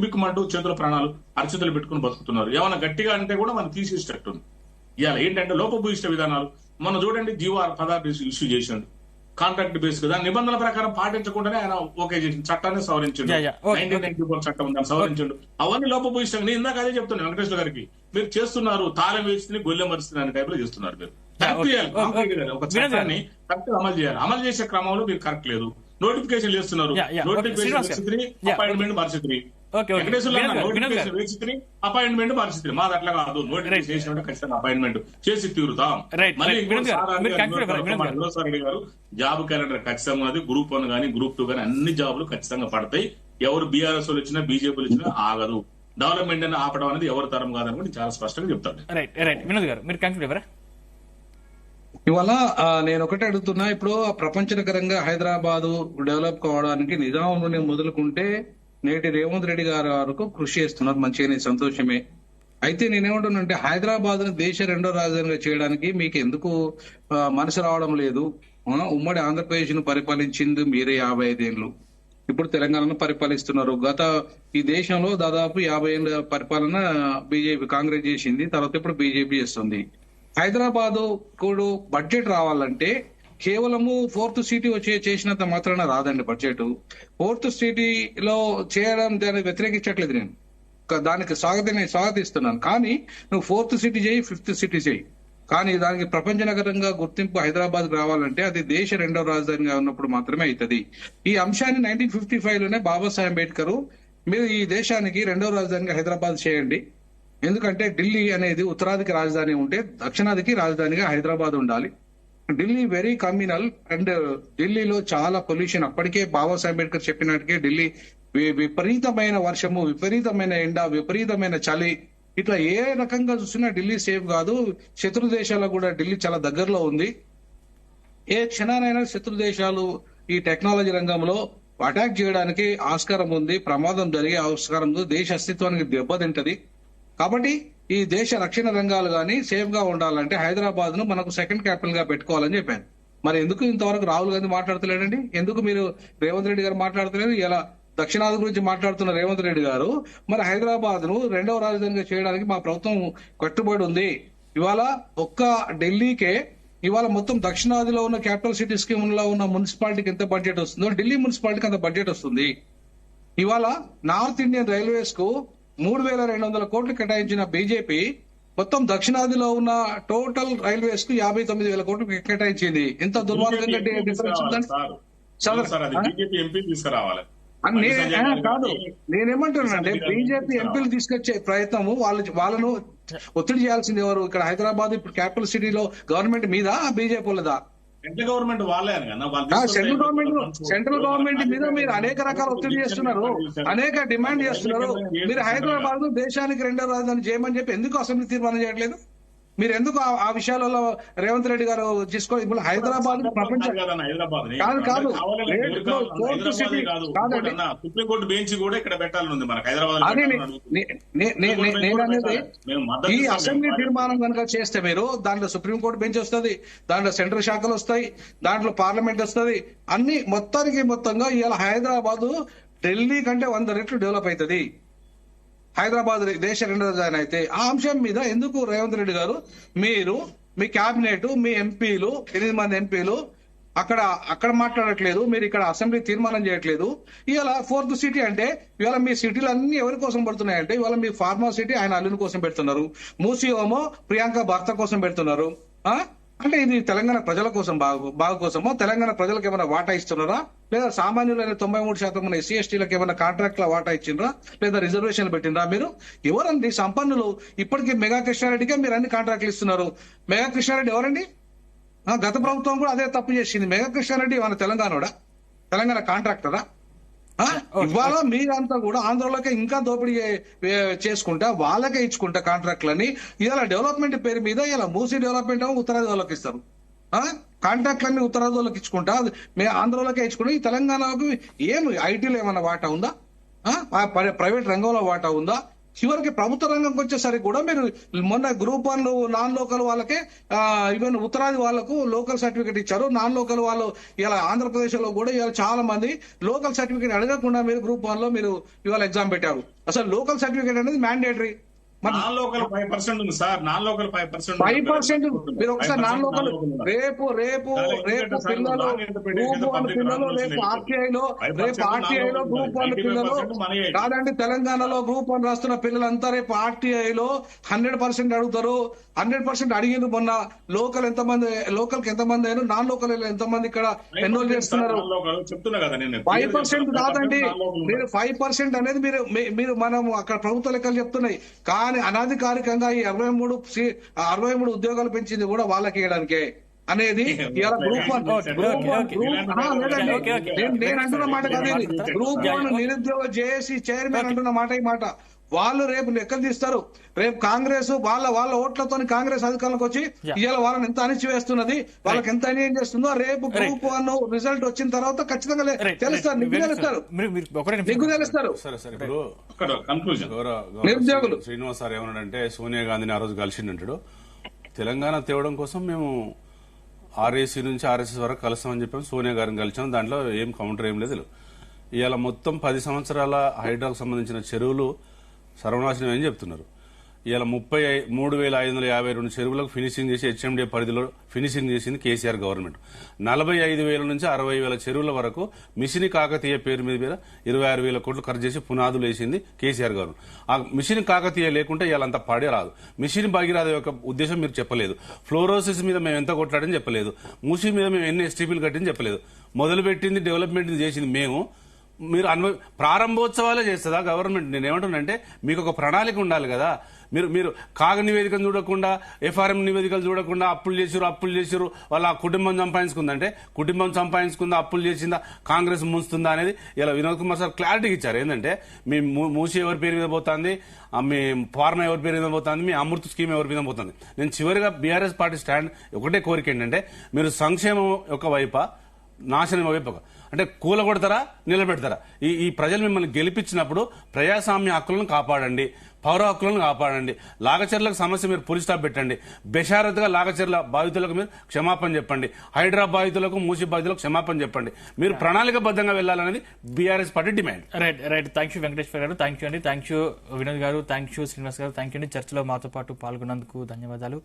బిక్కుమంటూ చేతుల ప్రాణాలు అరచేతులు పెట్టుకుని బతుకుతున్నారు. ఏమైనా గట్టిగా అంటే కూడా మనం తీసేసేటట్టుంది. ఇవాళ ఏంటంటే లోపభూయిష్ట విధానాలు. మనం చూడండి, జీవో 16 ఇష్యూ చేసిండు కాంట్రాక్ట్ బేస్ గా. దాని నిబంధనల ప్రకారం పాటించకుండానే ఆయన ఓకే చేసిన చట్టాన్ని సవరించండు. 1994 చట్టం దాన్ని సవరించండు. అవన్నీ లోపభూయిష్టంగా. నేను ఇందాక అదే చెప్తున్నాను వెంకటేశ్వర గారికి, మీరు చేస్తున్నారు తాళం వేస్తుంది గొల్లెం మరుస్తుంది అనే టైప్ లో చేస్తున్నారు. మీరు కరెక్ట్ చేయాలి, ఒక చట్టాన్ని కరెక్ట్ అమలు చేయాలి. అమలు చేసే క్రమంలో మీరు కరెక్ట్ లేదు. నోటిఫికేషన్ చేస్తున్నారు, నోటిఫికేషన్ అపాయింట్మెంట్ పరిస్థితి అపాయింట్మెంట్ పరిస్థితి మాది అట్లా కాదు. నోటిఫికేషన్ చేసినట్టు ఖచ్చితంగా అపాయింట్మెంట్ చేసి తీరుతాం. రెడ్డి గారు జాబ్ క్యాలెండర్ ఖచ్చితంగా అది గ్రూప్ 1 గానీ గ్రూప్ 2 గానీ అన్ని జాబులు ఖచ్చితంగా పడతాయి. ఎవరు బీఆర్ఎస్ వాళ్ళు వచ్చినా బీజేపీలు వచ్చినా ఆగదు. డెవలప్మెంట్ అని ఆపడం అనేది ఎవరి తరం కాదని కూడా చాలా స్పష్టంగా చెప్తాను. వినోద్ గారు మీరు కన్క్లూడ్ ఎవరా? ఇవాళ నేను ఒకటే అడుగుతున్నా, ఇప్పుడు ప్రపంచకరంగా హైదరాబాద్ డెవలప్ కావడానికి నిజాం నుండి మొదలుకుంటే నేటి రేవంత్ రెడ్డి గారి వరకు కృషి చేస్తున్నారు, మంచిగానే సంతోషమే. అయితే నేనేమంటున్నానంటే హైదరాబాద్ ను దేశ 2వ రాజధానిగా చేయడానికి మీకు ఎందుకు మనసు రావడం లేదు? ఉమ్మడి ఆంధ్రప్రదేశ్ ను పరిపాలించింది మీరే 55 ఏళ్లు. ఇప్పుడు తెలంగాణను పరిపాలిస్తున్నారు. ఈ దేశంలో దాదాపు 50 ఏళ్ళ పరిపాలన బీజేపీ కాంగ్రెస్ చేసింది, తర్వాత ఇప్పుడు బీజేపీ చేస్తుంది. హైదరాబాద్ కూడా బడ్జెట్ రావాలంటే కేవలము 4th సిటీ చేసినంత మాత్రాన రాదండి బడ్జెట్. 4th సిటీలో చేయడం దాన్ని వ్యతిరేకించట్లేదు నేను, దానికి స్వాగతిస్తున్నాను. కానీ నువ్వు 4th సిటీ చేయి, 5th సిటీ చేయి, కానీ దానికి ప్రపంచ నగరంగా గుర్తింపు హైదరాబాద్ రావాలంటే అది దేశ 2వ రాజధానిగా ఉన్నప్పుడు మాత్రమే అవుతుంది. ఈ అంశాన్ని 1955 లోనే బాబాసాహెబ్ అంబేద్కర్ మీరు ఈ దేశానికి 2వ రాజధానిగా హైదరాబాద్ చేయండి, ఎందుకంటే ఢిల్లీ అనేది ఉత్తరాదికి రాజధాని ఉంటే దక్షిణాదికి రాజధానిగా హైదరాబాద్ ఉండాలి. ఢిల్లీ వెరీ కమ్యూనల్ అండ్ ఢిల్లీలో చాలా పొల్యూషన్. అప్పటికే బాబాసాహెబ్ అంబేద్కర్ చెప్పినట్టుగా ఢిల్లీ విపరీతమైన వర్షము, విపరీతమైన ఎండ, విపరీతమైన చలి, ఇట్లా ఏ రకంగా చూసినా ఢిల్లీ సేఫ్ కాదు. శత్రు దేశాలకు కూడా ఢిల్లీ చాలా దగ్గరలో ఉంది. ఏ క్షణానైనా శత్రు దేశాలు ఈ టెక్నాలజీ రంగంలో అటాక్ చేయడానికి ఆస్కారం ఉంది, ప్రమాదం జరిగే ఆస్కారం ఉంది, దేశ అస్తిత్వానికి దెబ్బతింటది. కాబట్టి ఈ దేశ రక్షణ రంగాలు గానీ సేఫ్ గా ఉండాలంటే హైదరాబాద్ ను మనకు సెకండ్ క్యాపిటల్ గా పెట్టుకోవాలని చెప్పాను. మరి ఎందుకు ఇంతవరకు రాహుల్ గాంధీ మాట్లాడతలేడండి? ఎందుకు మీరు రేవంత్ రెడ్డి గారు మాట్లాడతలేదు? ఇలా దక్షిణాది గురించి మాట్లాడుతున్న రేవంత్ రెడ్డి గారు మరి హైదరాబాద్ ను 2వ రాజధానిగా చేయడానికి మా ప్రభుత్వం కట్టుబడి ఉంది. ఇవాళ ఒక్క ఢిల్లీకే ఇవాళ మొత్తం దక్షిణాదిలో ఉన్న క్యాపిటల్ సిటీ స్కీమ్ లో ఉన్న మున్సిపాలిటీకి ఎంత బడ్జెట్ వస్తుందో ఢిల్లీ మున్సిపాలిటీకి అంత బడ్జెట్ వస్తుంది. ఇవాళ నార్త్ ఇండియన్ రైల్వేస్ కు 3,200 కోట్లు కేటాయించిన బీజేపీ మొత్తం దక్షిణాదిలో ఉన్న టోటల్ రైల్వేస్ కు 59,000 కోట్లు కేటాయించింది. ఎంత దుర్మార్గంగా డిఫరెన్స్ ఉందండి కాదు. నేనేమంటున్నానంటే బీజేపీ ఎంపీలు తీసుకొచ్చే ప్రయత్నము వాళ్ళను ఒత్తిడి చేయాల్సింది ఎవరు? ఇక్కడ హైదరాబాద్ ఇప్పుడు క్యాపిటల్ సిటీలో గవర్నమెంట్ మీద బీజేపీ వాళ్ళదా? సెంట్రల్ గవర్నమెంట్ వాళ్ళే సెంట్రల్ గవర్నమెంట్ మీద మీరు అనేక రకాల ఒత్తిడి చేస్తున్నారు, అనేక డిమాండ్ చేస్తున్నారు. మీరు హైదరాబాద్ దేశానికి 2వ రాజధాని చేయమని చెప్పి ఎందుకు అసెంబ్లీ తీర్మానం చేయట్లేదు? మీరు ఎందుకు ఆ విషయాలలో రేవంత్ రెడ్డి గారు తీసుకోవాలి? ఇప్పుడు హైదరాబాద్ ప్రపంచ కాదు సుప్రీంకోర్టు బెంచ్ కూడా ఇక్కడ పెట్టాలని మనకు హైదరాబాద్. నేననేది ఈ అసెంబ్లీ తీర్మానం కనుక చేస్తే మీరు దాంట్లో సుప్రీంకోర్టు బెంచ్ వస్తుంది, దాంట్లో సెంట్రల్ శాఖలు వస్తాయి, దాంట్లో పార్లమెంట్ వస్తుంది, అన్ని మొత్తంగా ఇవాళ హైదరాబాద్ ఢిల్లీ కంటే 100 రెట్లు డెవలప్ అవుతుంది. హైదరాబాద్ దేశ 2వ రాజధాని అయితే ఆ అంశం మీద ఎందుకు రేవంత్ రెడ్డి గారు మీరు మీ కేబినెట్ మీ ఎంపీలు 8 మంది ఎంపీలు అక్కడ మాట్లాడట్లేదు? మీరు ఇక్కడ అసెంబ్లీ తీర్మానం చేయట్లేదు. ఇవాళ 4th సిటీ అంటే ఇవాళ మీ సిటీలు అన్ని ఎవరి కోసం పడుతున్నాయంటే ఇవాళ మీ ఫార్మా సిటీ ఆయన అల్లుని కోసం పెడుతున్నారు, మూసీఓమో ప్రియాంక భర్త కోసం పెడుతున్నారు. అంటే ఇది తెలంగాణ ప్రజల కోసం బాగు కోసమో తెలంగాణ ప్రజలకు ఏమైనా వాటా ఇస్తున్నారా? లేదా సామాన్యులైన 93% ఉన్న ఎస్సీ ఎస్టీలకు ఏమైనా కాంట్రాక్ట్ల వాటా ఇచ్చిండ్రా? లేదా రిజర్వేషన్లు పెట్టినరా? మీరు ఎవరండి సంపన్నులు? ఇప్పటికీ మెగా కృష్ణారెడ్డికే మీరు అన్ని కాంట్రాక్ట్లు ఇస్తున్నారు. మెగా కృష్ణారెడ్డి ఎవరండి? గత ప్రభుత్వం కూడా అదే తప్పు చేసింది. మెగా కృష్ణారెడ్డి ఏమైనా తెలంగాణ కాంట్రాక్టరా? ఇవాళ మీరంతా కూడా ఆంధ్రలోకి ఇంకా దోపిడీ చేసుకుంటా వాళ్ళకే ఇచ్చుకుంటా కాంట్రాక్ట్లని. ఇలా డెవలప్మెంట్ పేరు మీద ఇలా మూసీ డెవలప్మెంట్ ఉత్తరాది వాళ్ళకి ఇస్తారు, కాంట్రాక్ట్లన్నీ ఉత్తరాది వాళ్ళకి ఇచ్చుకుంటా ఆంధ్రలోకే ఇచ్చుకుంటా. ఈ తెలంగాణకు ఏమి ఐటీలో ఏమైనా వాటా ఉందా? ప్రైవేట్ రంగంలో వాటా ఉందా? చివరికి ప్రభుత్వ రంగంకి వచ్చేసరికి కూడా మీరు మొన్న గ్రూప్ 1 నాన్ లోకల్ వాళ్ళకే ఈవెన్ ఉత్తరాది వాళ్లకు లోకల్ సర్టిఫికేట్ ఇచ్చారు. నాన్ లోకల్ వాళ్ళు ఇలా ఆంధ్రప్రదేశ్ లో కూడా ఇవాళ చాలా మంది లోకల్ సర్టిఫికేట్ అడగకుండా మీరు గ్రూప్ 1 లో మీరు ఇవాళ ఎగ్జామ్ పెట్టారు. అసలు లోకల్ సర్టిఫికేట్ అనేది మ్యాండేటరీ. 5% ఉంది సార్, నాన్ లోకల్ 5%. మీరు ఒకసారి నాన్ లోకల్ రేపు పిల్లలు గ్రూప్ 1 పిల్లలు రేపు ఆర్టీఐలో గ్రూప్ 1 పిల్లలు కాదండి, తెలంగాణలో గ్రూప్ 1 రాస్తున్న పిల్లలంతా రేపు ఆర్టీఐలో 100% అడుగుతారు. 100% అడిగింది. మొన్న లోకల్ లోకల్ కి ఎంతమంది అయినా నాన్ లోకల్ ఎంతమంది ఇక్కడ ఎన్రోల్ చేస్తున్నారు? 5% కాదండి, మీరు 5% అనేది మీరు మనం అక్కడ ప్రభుత్వ లెక్కలు చెప్తున్నాయి. కానీ అనధికారికంగా ఈ 63 ఉద్యోగాలు పెంచింది కూడా వాళ్ళకి ఇవ్వడానికే అనేది ఇవాళ గ్రూప్ 1 నేను అంటున్న మాట కాదు, గ్రూప్ 1 నిరుద్యోగ జేఏసీ చైర్మన్ అంటున్న మాట. ఈ మాట వాళ్ళు రేపు లెక్కలు తీస్తారు. రేపు కాంగ్రెస్ వాళ్ళ ఓట్లతో కాంగ్రెస్ అధికారంలోకి వచ్చి ఇవాళ వాళ్ళని ఎంత అణిచివేస్తున్నది, వాళ్ళకి ఎంత అన్యాయం చేస్తుందో రేపు గ్రూప్ 1 రిజల్ట్ వచ్చిన తర్వాత ఖచ్చితంగా తెలుస్తారు. నిగ్గు తెలుస్తారు నిరుద్యోగులు. శ్రీనివాస్ సార్ ఏమన్నాడంటే సోనియా గాంధీని ఆ రోజు కలిసిండంటాడు, తెలంగాణ తేవడం కోసం మేము ఆర్ఏసీ నుంచి ఆర్ఎస్ఎస్ వరకు కలుస్తామని చెప్పాము, సోనియా గారిని కలిసాం, దాంట్లో ఏం కౌంటర్ ఏం లేదు. ఇవాళ మొత్తం 10 సంవత్సరాల హైడ్రాకు సంబంధించిన చెరువులు సర్వనాశనం అని చెప్తున్నారు. ఇవాళ 33,552 చెరువులకు ఫినిషింగ్ చేసి హెచ్ఎండిఏ పరిధిలో ఫినిషింగ్ చేసింది కేసీఆర్ గవర్నమెంట్. 45,000 నుంచి 60,000 చెరువుల వరకు మిషన్ కాకతీయ పేరు మీద 26,000 కోట్లు ఖర్చు చేసి పునాదులు వేసింది కేసీఆర్ గవర్నమెంట్. ఆ మిషన్ కాకతీయ లేకుంటే ఇవాళ అంత పడే రాదు. మిషన్ భగీరథ యొక్క ఉద్దేశం మీరు చెప్పలేదు. ఫ్లోరోసిస్ మీద మేము ఎంత కొట్లాడని చెప్పలేదు. మూసీ మీద మేము ఎన్ని ఎస్టీపీలు కట్టింది చెప్పలేదు. మొదలుపెట్టింది డెవలప్మెంట్ చేసింది మేము. మీరు ప్రారంభోత్సవాలే చేస్తుందా గవర్నమెంట్? నేను ఏమంటున్నానంటే మీకు ఒక ప్రణాళిక ఉండాలి కదా. మీరు కాగ నివేదికను చూడకుండా, ఎఫ్ఆర్ఎం నివేదికలు చూడకుండా అప్పులు చేసిరు వాళ్ళ కుటుంబం సంపాదించుకుందంటే, కుటుంబం సంపాదించుకుందా, అప్పులు చేసిందా, కాంగ్రెస్ ముంచుతుందా అనేది ఇలా వినోద్ కుమార్ సార్ క్లారిటీగా ఇచ్చారు. ఏంటంటే మీ మూసి ఎవరి పేరు మీద పోతుంది, మీ ఫార్మా ఎవరి పేరు మీద పోతుంది, మీ అమృత్ స్కీమ్ ఎవరి మీద పోతుంది. నేను చివరిగా బీఆర్ఎస్ పార్టీ స్టాండ్ ఒకటే కోరిక ఏంటంటే, మీరు సంక్షేమం ఒక వైపా, నాశనం వైపు అంటే కూలగొడతారా, నిలబెడతారా? ఈ ప్రజలు మిమ్మల్ని గెలిపించినప్పుడు ప్రజాస్వామ్య హక్కులను కాపాడండి, పౌర హక్కులను కాపాడండి. లాగచర్లకు సమస్య మీరు పులి స్టాప్ పెట్టండి. బెషారత్గా లాగచర్ల బాధితులకు మీరు క్షమాపణ చెప్పండి. హైడ్రా బాధితులకు, మూసి బాధితులకు క్షమాపణ చెప్పండి. మీరు ప్రణాళికబద్ధంగా వెళ్లాలనేది BRS party demand. Right. Thank you Venkateswara గారు, థ్యాంక్ యూ అండి, థ్యాంక్ యూ వినోద్ గారు, థ్యాంక్ యూ శ్రీనివాస్ గారు, థ్యాంక్ యూ అండి. చర్చలో మాతో పాటు పాల్గొన్నందుకు ధన్యవాదాలు.